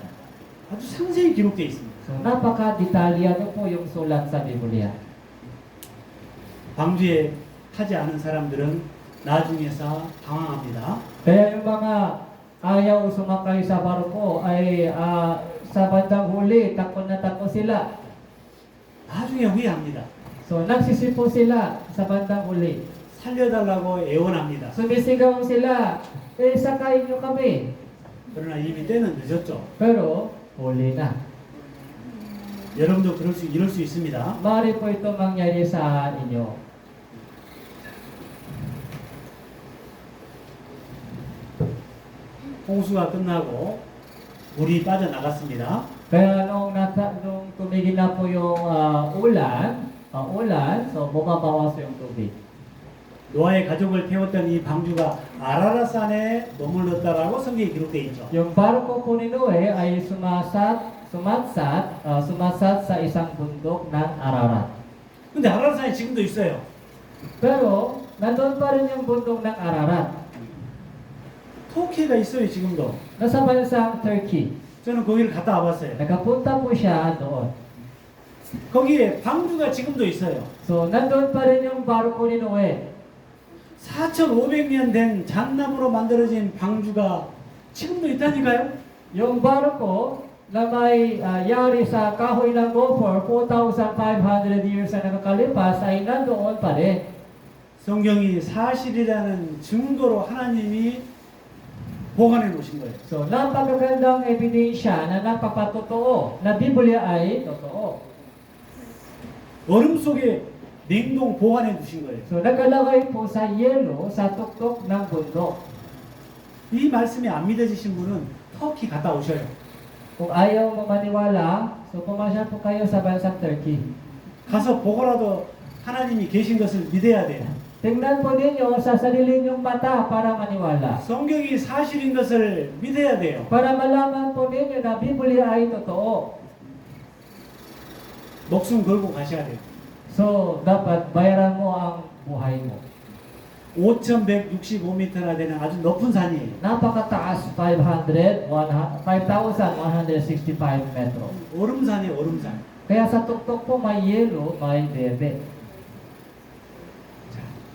아주 상세히 기록되어 있습니다. So napaka-detalyado po yung sulat sa Biblia. 방주에 타지 않은 사람들은 나중에서 당황합니다. Kaya yung mga ayaw sumakay sa barko ay sa bandang huli, takot na takot sila. 나중에 후회합니다. So nagsisipo sila sa bandang huli. 살려달라고 애원합니다. Sumisigaw sila, sakayin nyo kami. 그러나 이미 때는 늦었죠. Pero huli na. 여러분도 이럴 수 있습니다. Maaari po ito mangyari sa inyo. 홍수가 끝나고 물이 빠져나갔습니다. Kaya nung tumigil na po yung ulan, so bumabawas yung tubig. 노아의 가족을 태웠던 이 방주가 아라라산에 머물렀다라고 성경에 기록되어 있죠. Yung barko po ni Noe ay sumatsat sa isang bundok ng Ararat. 근데 아라라산이 지금도 있어요. Pero nandun pa rin yung bundok ng Ararat. 터키가 있어요, 지금도. Nasa bansang Turkey. 저는 거기를 갔다 와봤어요. Nakapunta po siya doon. 거기에 방주가 지금도 있어요. So nandun pa rin yung barko ni Noe. 4,500년 된 잣나무로 만들어진 방주가 지금도 있다니까요. Yung barko na may yari sa kahoy ng gopher 4,500 years na nakakalipas ay nandoon pa rin. 성경이 사실이라는 증거로 하나님이 보관해 놓으신 거예요. So, napakagandang ebidensya na napapatotoo na Biblia ay totoo. 얼음 속에 냉동 보관해 두신 거예요. So, nakalagay po sa yelo sa tuktok ng bundok. 이 말씀이 안 믿어지신 분은 터키 갔다 오셔요. Kung ayaw mo maniwala, so pumasya po kayo sa bansang Turkey. 가서 보고라도 하나님이 계신 것을 믿어야 돼요. Tingnan po ninyo sa sarili nyong mata para maniwala. 성경이 사실인 것을 믿어야 돼요. Para malaman po ninyo na Biblia ay totoo. 목숨 걸고 가셔야 돼요. So, dapat bayaran mo ang buhay mo. 5,165m나 되는 아주 높은 산이에요. Napakataas, 5,165 metro. 얼음산이에요, 얼음산. Kaya sa tuktok po may yelo, may bebe.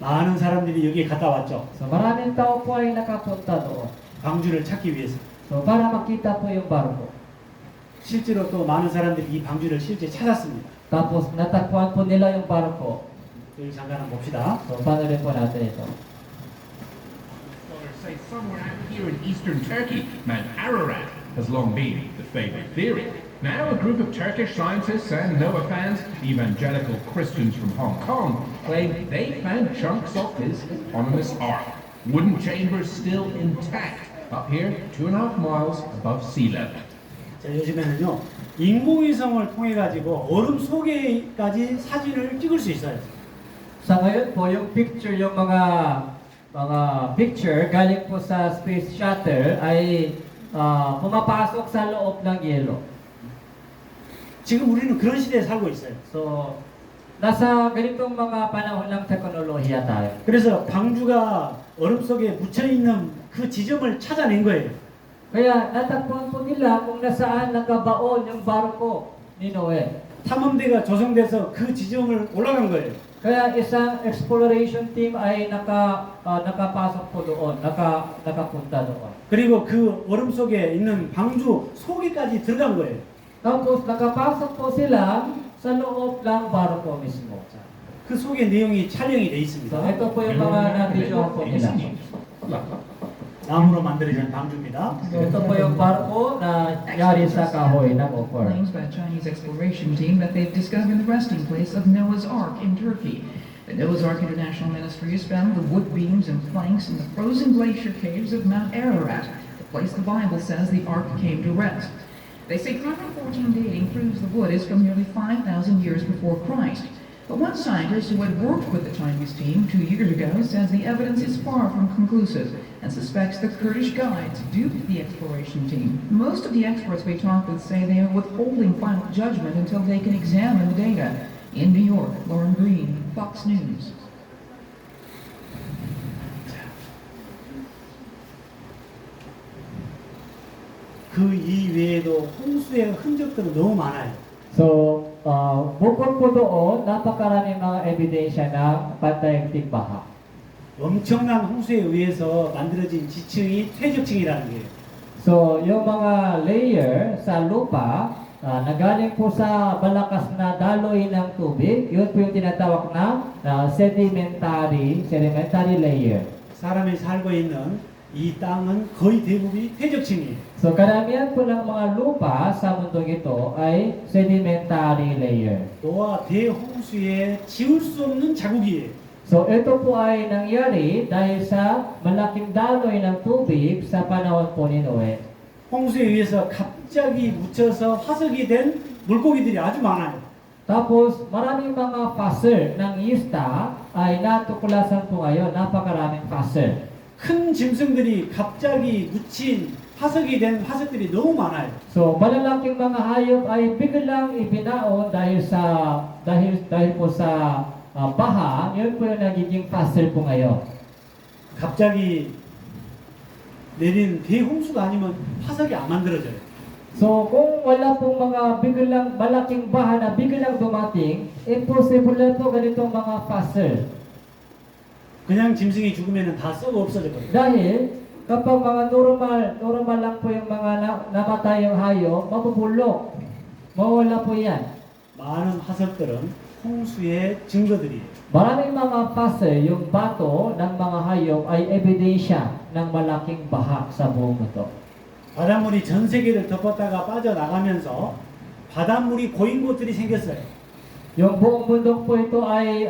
많은 사람들이 여기 갔다 왔죠. So, maraming tao po ay nakapunta doon. 방주를 찾기 위해서. So, para makita po yung barko. 실제로 또 많은 사람들이 이 방주를 실제 찾았습니다. Tapos, natakpuan po nila yung barko. 여기 잠깐 한번 봅시다. So, paano rin po natin ito? Scholars say somewhere out here in eastern Turkey, Mount Ararat has long been the favorite theory. Now a group of Turkish scientists and Noah fans, evangelical Christians from Hong Kong, claim they found chunks of his eponymous ark. Wooden chambers still intact up here 2.5 miles above sea level. 자, 요즘에는요, 인공위성을 통해 가지고 얼음 속에까지 사진을 찍을 수 있어요. Sa ngayon po, yung picture, yung mga picture galing po sa space shuttle ay pumapasok sa loob ng yelo. 지금 우리는 그런 시대에 살고 있어요. So, nasa ganitong mga panahon ng teknolohiya tayo. 그래서 방주가 얼음 속에 묻혀 있는 그 지점을 찾아낸 거예요. Kaya natakpuan po nila kung nasaan nakabaon yung barko ni Noe. 탐험대가 조성돼서 그 지점을 올라간 거예요. Kaya isang exploration team ay nakapasok po doon, nakapunta doon. 그리고 그 얼음 속에 있는 방주 속에까지 들어간 거예요. Tapos nakapasok po sila sa loob ng barko mismo. 그 속에 내용이 촬영이 돼 So 있습니다. ito po yung mga na-video po nila. 나무로 만들어진 방주입니다. So ito po yung barko na yari sa kahoy ng offer. Claims by a Chinese exploration team that they've discovered the resting place of Noah's Ark in Turkey. The Noah's Ark International Ministry has found the wood beams and planks in the frozen glacier caves of Mount Ararat, the place the Bible says the Ark came to rest. They say carbon 14 dating proves the wood is from nearly 5,000 years before Christ. But one scientist who had worked with the Chinese team 2 years ago says the evidence is far from conclusive and suspects the Kurdish guides duped the exploration team. Most of the experts we talked with say they are withholding final judgment until they can examine the data. In New York, Lauren Green, Fox News. 그 이외에도 홍수의 흔적들은 너무 많아요. So, bukod po doon, napakaraming mga ebidensya ng pantayagtig baha. 엄청난 홍수에 의해서 만들어진 지층이 퇴적층이라는 거예요. So, yung mga layer sa lupa, nagaling po sa malakas na daloy ng tubig, yun po yung tinatawag na sedimentary layer. 사람이 살고 있는 이 땅은 거의 대부분이 퇴적층이에요. So, karamihan po ng mga lupa sa mundong ito ay sedimentary layer. 노아 대홍수에 지울 수 없는 자국이에요. So, ito po ay nangyari dahil sa malaking daloy ng tubig sa panahon po ni Noe. 홍수에 의해서 갑자기 묻혀서 화석이 된 물고기들이 아주 많아요. Tapos, maraming mga fossil ng isda ay natuklasan po ngayon. Napakaraming fossil. 큰 짐승들이 갑자기 묻힌 화석이 된 화석들이 너무 많아요. So, malalaking mga hayop ay biglang ibinaon dahil po sa baha. Yun po yung nagiging fossil po ngayon. 갑자기 내린 대홍수가 아니면 화석이 안 만들어져요. So, kung wala pong mga biglang malaking baha na biglang dumating, imposible po ganitong mga fossil. 그냥 짐승이 죽으면 다 썩어 없어져 버려요. Dahil Kapag mga normal lang po yung mga namatay yung hayop, mabubulok. Mawala po yan. 많은 화석들은 홍수의 증거들이에요. Maraming mga fossil, yung bato ng mga hayop ay ebidensya ng malaking baha sa buong mundo. 바닷물이 전 세계를 덮었다가 빠져나가면서 바닷물이 고인 곳들이 생겼어요. Yung buong mundo po ito ay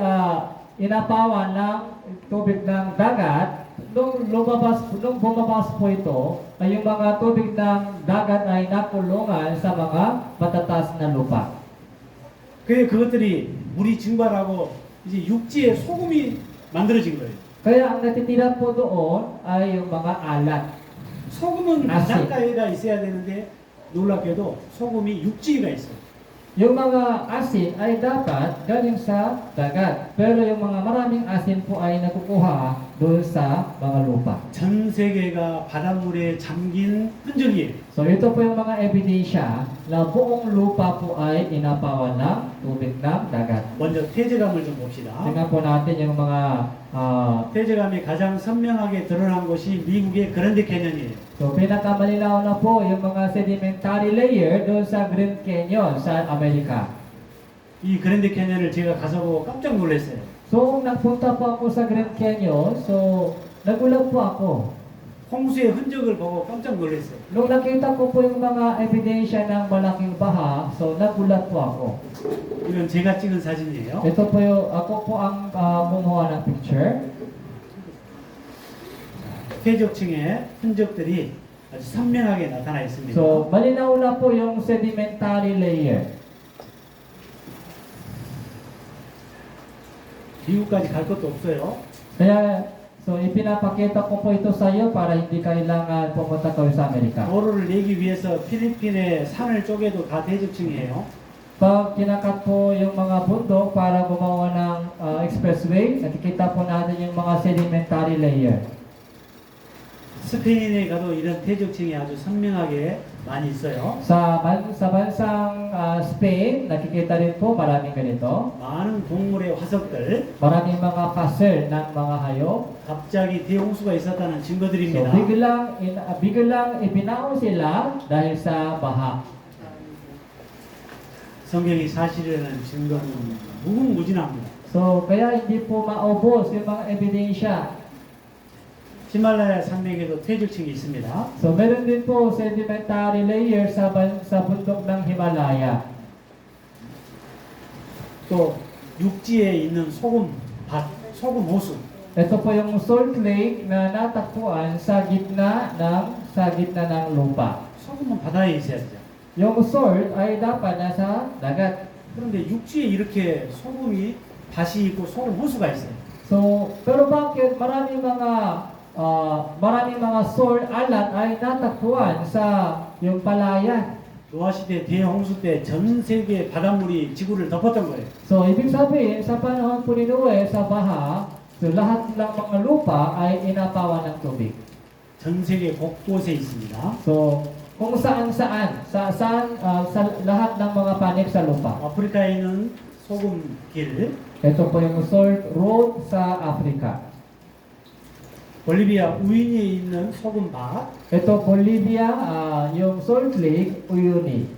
inapawan ng tubig ng dagat. Nung bumabas po ito, ay yung mga tubig ng dagat ay nakulungan sa mga matataas na lupa. 그것들이 물이 증발하고 이제 육지에 소금이 만들어진 거예요. Kaya ang natitira po doon ay yung mga alat. 소금은 아시. 바닷가에가 있어야 되는데 놀랍게도 소금이 육지에가 있어요. Yung mga asin ay dapat galing sa dagat. Pero yung mga maraming asin po ay nakukuha doon sa mga lupa. 전 세계가 바닷물에 잠긴 흔적이에요. So ito po yung mga ebidensya na buong lupa po ay inapawan ng tubig ng dagat. 먼저 태제감을 좀 봅시다. Tingnan po natin yung mga 태제감이 가장 선명하게 드러난 곳이 미국의 그랜드 캐년이에요. so pinakamalinaw na po yung mga sedimentary layer doon sa Grand Canyon sa Amerika. 이 그랜드 캐년을 제가 가서 보고 깜짝 놀랐어요. So nagpunta po ako sa Grand Canyon, so nagulat po ako. 홍수의 흔적을 보고 깜짝 놀랐어요. Nung nakita ko po yung mga ebidensya ng malaking baha, so nagulat po ako. 이건 제가 찍은 사진이에요. Ito po yung, ako po ang kumuha ng picture. 퇴적층의 흔적들이 아주 선명하게 나타나 있습니다. So malinaw na po yung sedimentary layer. 미국까지 갈 것도 없어요. Kaya, so ipinapakita ko po ito sa iyo para hindi kailangan pumunta kayo sa Amerika. 도로를 내기 위해서 필리핀의 산을 쪼개도 다 퇴적층이에요. Pag kinakat po yung mga bundok para gumawa ng expressway, nakikita po natin yung mga sedimentary layer. 스페인에 가도 이런 퇴적층이 아주 선명하게 많이 있어요. Sa bansang Spain, nakikita rin po maraming ganito. 많은 동물의 화석들, Maraming mga fossil ng mga hayop. 갑자기 대홍수가 있었다는 So 증거들입니다. biglang ibinao sila dahil sa baha. 성경이 사실이라는 증거는 무궁무진합니다. So kaya hindi po maubos yung mga ebidensya. 히말라야 산맥에도 퇴적층이 있습니다. So meron din po sedimentary layer sa bundok ng Himalaya. 또 육지에 있는 소금 호수. Ito po yung salt lake na natakpuan sa gitna ng lupa. 소금은 바다에 있어야 되죠. Yung salt ay dapat nasa dagat. 그런데 육지에 이렇게 소금이 밭이 있고 소금 호수가 있어요. So, pero bakit maraming mga salt alat ay natakpuan sa yung palayan? 노아 시대 대홍수 때 전 세계 바닷물이 지구를 덮었던 거예요. So, ibig sabihin, sa panahon po ni Noe, sa baha, so lahat ng mga lupa ay inapawan ng tubig. 전 세계 곳곳에 있습니다. So, kung saan-saan, sa lahat ng mga panig sa lupa. 아프리카에 있는 소금길, Ito po yung salt road sa Africa. 볼리비아 우이니에 있는 소금밭, Ito Bolivia, yung Salt Lake, Uyuni.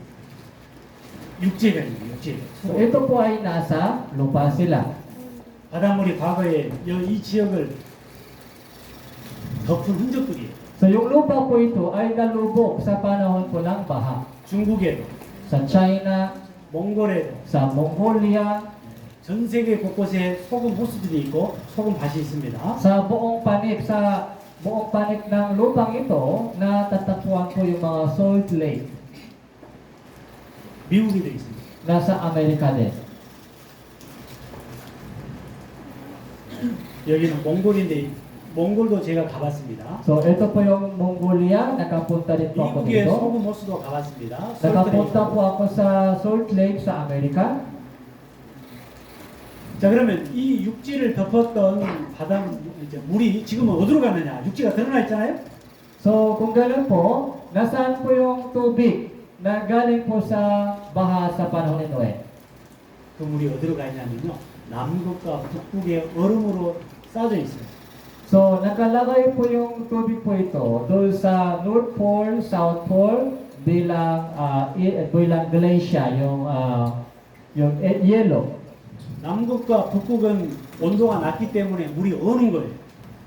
육지에 있는 육지. So, ito po ay nasa lupa sila. 바닷물이 과거에 이 지역을 덮은 흔적들이에요. So, yung lupa po ito ay nalubog sa panahon po ng baha. 중국에도, Sa China, 몽골에도, sa Mongolia, 전 세계 곳곳에 소금 호수들이 있고 소금밭이 있습니다. sa buong panig ng lupang ito, natatagpuan po yung mga Salt Lake. 미국에도 있습니다. Nasa Amerika din. 여기는 몽골인데 몽골도 제가 가봤습니다. So, ito po yung Mongolia, nakapunta rin po ako 미국의 dito. 소금 호수도 가봤습니다. Nakapunta 솔트레이크. po ako sa Salt Lake sa Amerika. 자, 그러면 이 육지를 덮었던 바다 이제 물이 지금은 어디로 갔느냐? 육지가 드러나 있잖아요. So, kung gano'n po, nasaan po yung tubig na galing po sa baha sa panahon ni Noe? 그 물이 어디로 가 있냐면요. 남극과 북극의 얼음으로 쌓여 있어요. So, nakalagay po yung tubig po ito doon sa North Pole, South Pole bilang glacier, yung yellow. 남극과 북극은 온도가 낮기 때문에 물이 어는 거예요.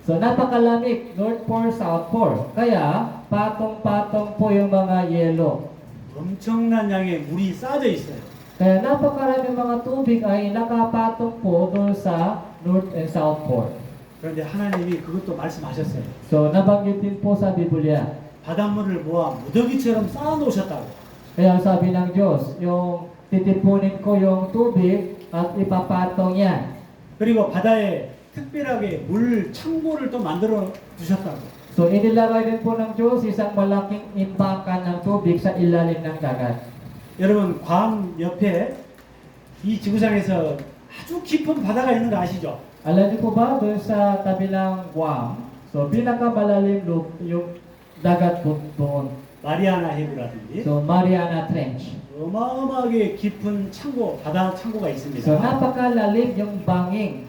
So, napakalamig, North Pole, South Pole. Kaya, patong-patong po yung mga yellow. 엄청난 양의 물이 쌓여 있어요. Kaya napakaraming mga tubig ay nakapatong po doon sa North and South Pole. 그런데 하나님이 그것도 말씀하셨어요. So, nabanggit din po sa Biblia. 바닷물을 모아 무더기처럼 쌓아 놓으셨다고. Kaya sabi ng Diyos, yung titipunin ko yung tubig at ipapatong yan. 그리고 바다에 특별하게 물 창고를 또 만들어 두셨다고. So, inilagay din po ng Diyos isang malaking imbakan ng tubig sa ilalim ng dagat. 여러분, 괌 옆에 이 지구상에서 아주 깊은 바다가 있는 거 아시죠? Alam niyo po ba, doon sa tabilang Guam, so pinakamalalim yung dagat po doon. 마리아나 해구라든지 So, Mariana Trench. 어마어마하게 깊은 창고, 바다 창고가 있습니다. So, napakalalim yung banging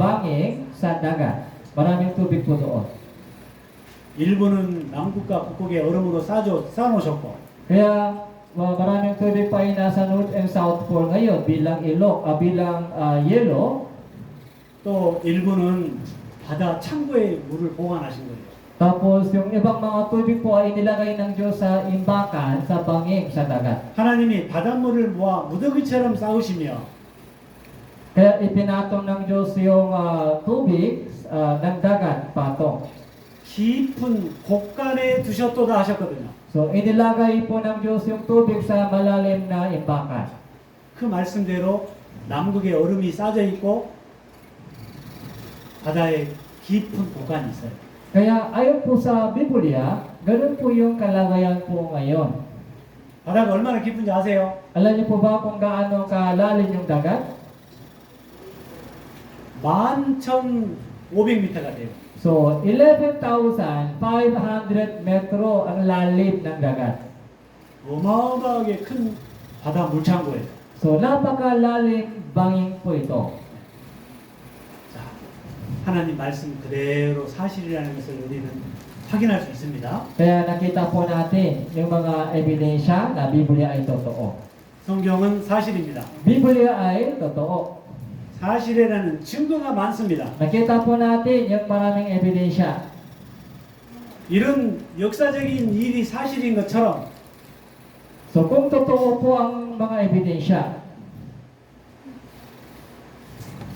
sa dagat. Maraming tubig po doon. 일부는 남극과 북극의 얼음으로 쌓아놓으셨고, Kaya, maraming tubig pa ay nasa North and South Pole ngayon bilang bilang yellow. 또 일부는 바다 창고에 물을 보관하신 거예요. Tapos, yung ibang mga tubig po ay nilagay ng Diyos sa imbakan, sa banging sa dagat. 하나님이 바닷물을 모아 무더기처럼 쌓으시며 Kaya ipinatong ng Diyos yung tubig ng dagat, patong. 깊은 곳간에 두셨도다 하셨거든요. So, inilagay po ng Diyos yung tubig sa malalim na imbakan. 그 말씀대로 남극에 얼음이 쌓여 있고 바다에 깊은 곳간이 있어요. Kaya ayon po sa Biblia, ganun po yung kalagayan po ngayon. 바다가 얼마나 깊은지 아세요? Alam niyo po ba kung gaano kalalim yung dagat? 11,500m가 돼요. So, 11,500 metro ang lalim ng dagat. 어마어마하게 큰 바다 물창고예요. So, napakalalim banging po ito. 자, 하나님 말씀 그대로 사실이라는 것을 우리는 확인할 수 있습니다. Kaya nakita po natin yung mga ebidensya na Biblia ay totoo. 성경은 사실입니다. Biblia ay totoo. 사실이라는 증거가 많습니다. Nakita po natin yung maraming ebidensya. 이런 역사적인 일이 사실인 것처럼 So kung totoo po ang mga ebidensya,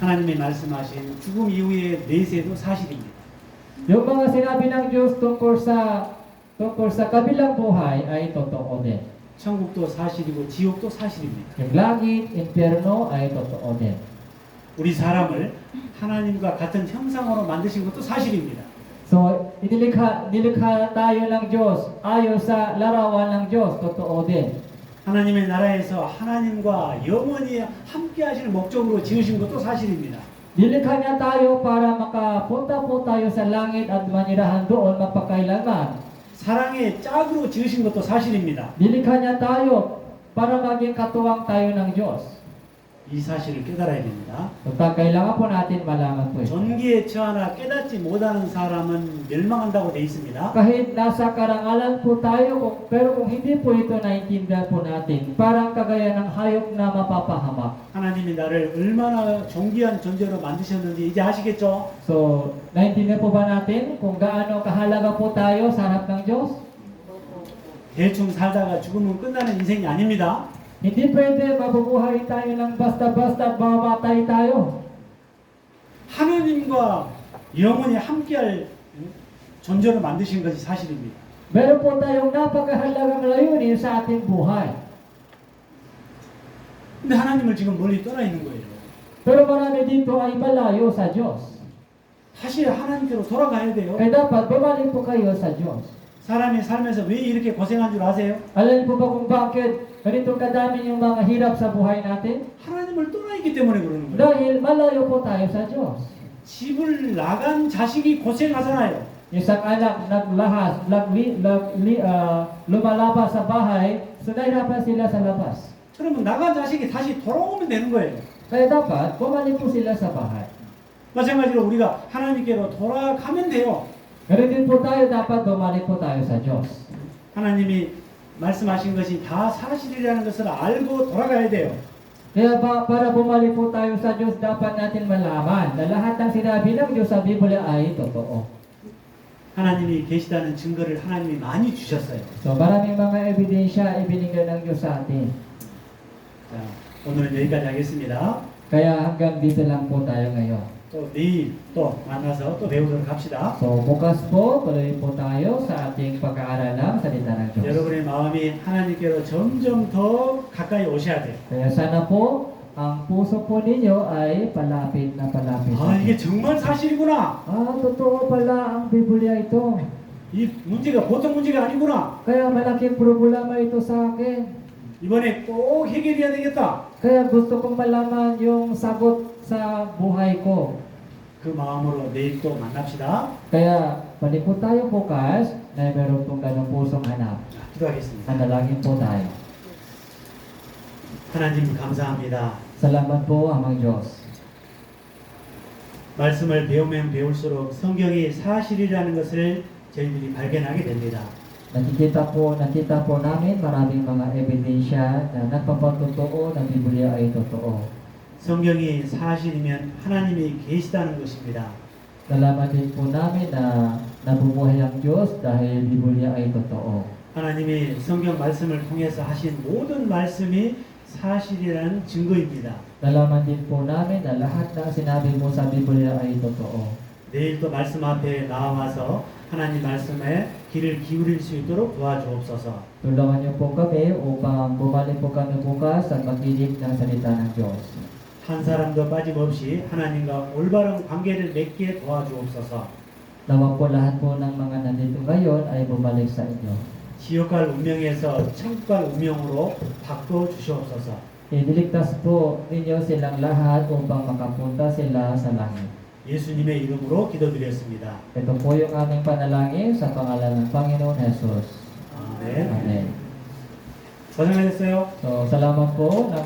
하나님이 말씀하신 죽음 이후의 내세도 사실입니다. yung mga sinabi ng Diyos tungkol sa kabilang buhay ay totoo din. 천국도 사실이고 지옥도 사실입니다. Yung langit, impyerno ay totoo din. 우리 사람을 하나님과 같은 형상으로 만드신 것도 사실입니다. So, nilikha tayo ng Diyos ayon sa larawan ng Diyos, totoo din. 하나님의 나라에서 하나님과 영원히 함께 하시는 목적으로 지으신 것도 사실입니다. Nilikha niya tayo para makapunta po tayo sa langit at manirahan doon mapakailanman. 사랑의 짝으로 지으신 것도 사실입니다. Nilikha niya tayo para maging katuwang tayo ng Diyos. 이 사실을 깨달아야 됩니다. So, kailangan po natin malaman po ito. 전기에 처하나 깨닫지 못하는 사람은 멸망한다고 돼 있습니다. Kahit nasa karangalan po tayo, pero kung hindi po ito naintindihan po natin, parang kagaya ng hayop na mapapahamak. 하나님이 나를 얼마나 존귀한 존재로 만드셨는지 이제 아시겠죠? So, naintindihan po ba natin kung gaano kahalaga po tayo sa harap ng Diyos? 대충 살다가 죽으면 끝나는 인생이 아닙니다. Hindi pwede mabubuhay tayo ng basta-basta at mamamatay tayo. 하느님과 영원히 함께할 존재로 만드신 것이 사실입니다. Meron po tayong napakahalagang layunin sa ating buhay. 근데 하나님을 지금 멀리 떠나 있는 거예요. Pero marami dito ay malayo sa Diyos. 다시 하나님께로 돌아가야 돼요. Kaya dapat bumalik po kayo sa Diyos. 사람이 살면서 왜 이렇게 고생한 줄 아세요? Alam niyo po ba kung bakit ganito kadami yung mga hirap sa buhay natin? 하나님을 떠나 있기 때문에 그러는 거예요. Dahil malayo po tayo sa Diyos. 집을 나간 자식이 고생하잖아요. Isang anak lumalabas sa bahay, so nahirapan sila sa labas. 그러면 나간 자식이 다시 돌아오면 되는 거예요. Kaya dapat, bumalik po sila sa bahay. 마찬가지로 우리가 하나님께로 돌아가면 돼요. Ganun din po tayo, dapat bumalik po tayo sa Diyos. 하나님이 말씀하신 것이 다 사실이라는 것을 알고 돌아가야 돼요. Kaya para bumalik po tayo sa Diyos, dapat natin malaman na lahat ng sinabi ng Diyos sa Biblia ay totoo. 하나님이 계시다는 증거를 하나님이 많이 주셨어요. So maraming mga ebidensya ibinigay ng Diyos sa atin. 자, 오늘은 여기까지 하겠습니다. Kaya hanggang dito lang po tayo ngayon. 또 내일 또 만나서 또 배우도록 합시다. So bukas po, tuloy po tayo sa ating pag-aaral ng salita ng Diyos. 여러분의 마음이 하나님께로 점점 더 가까이 오셔야 돼요. Kaya sana po, ang puso po ninyo ay palapit na palapit. 아, 이게 정말 사실이구나. Totoo pala ang Biblia ito. 이 문제가 보통 문제가 아니구나. Kaya malaking problema ito sa akin. 이번에 꼭 해결해야 되겠다. Kaya gusto kong malaman yung sagot sa buhay ko. 그 마음으로 내일 또 만납시다. Kaya balik po tayo bukas na meron pong ganong pusong hanap. 자, 기도하겠습니다. Manalangin po tayo. 하나님 감사합니다. Salamat po, Amang Diyos. 말씀을 배우면 배울수록 성경이 사실이라는 것을 저희들이 발견하게 됩니다. Nakita po namin maraming mga ebidensya na nagpapatotoo na Biblia ay totoo. 성경이 사실이면 하나님이 계시다는 것입니다. Nalaman din po namin na nabubuhay ang Diyos dahil Biblia ay totoo. 하나님이 성경 말씀을 통해서 하신 모든 말씀이 사실이라는 증거입니다. Nalaman din po namin na lahat ng sinabi mo sa Biblia ay totoo. 내일 또 말씀 앞에 나와서 하나님 말씀에 귀를 기울일 수 있도록 도와주옵소서. Tulungan niyo po kami upang bumalik po kami bukas at makinig ng salita ng Diyos. 한 사람도 빠짐없이 하나님과 올바른 관계를 맺게 도와주옵소서. Nawa po lahat po ng mga nandito ngayon ay bumalik sa inyo. 지옥 갈 운명에서 천국 갈 운명으로 바꿔 주시옵소서. Iniligtas po ninyo silang lahat upang makapunta sila sa langit. 예수님의 이름으로 기도드렸습니다. Ito po yung aming panalangin sa pangalan ng Panginoon Jesus. 아멘. Amen. 고생하셨어요. So, salamat po ng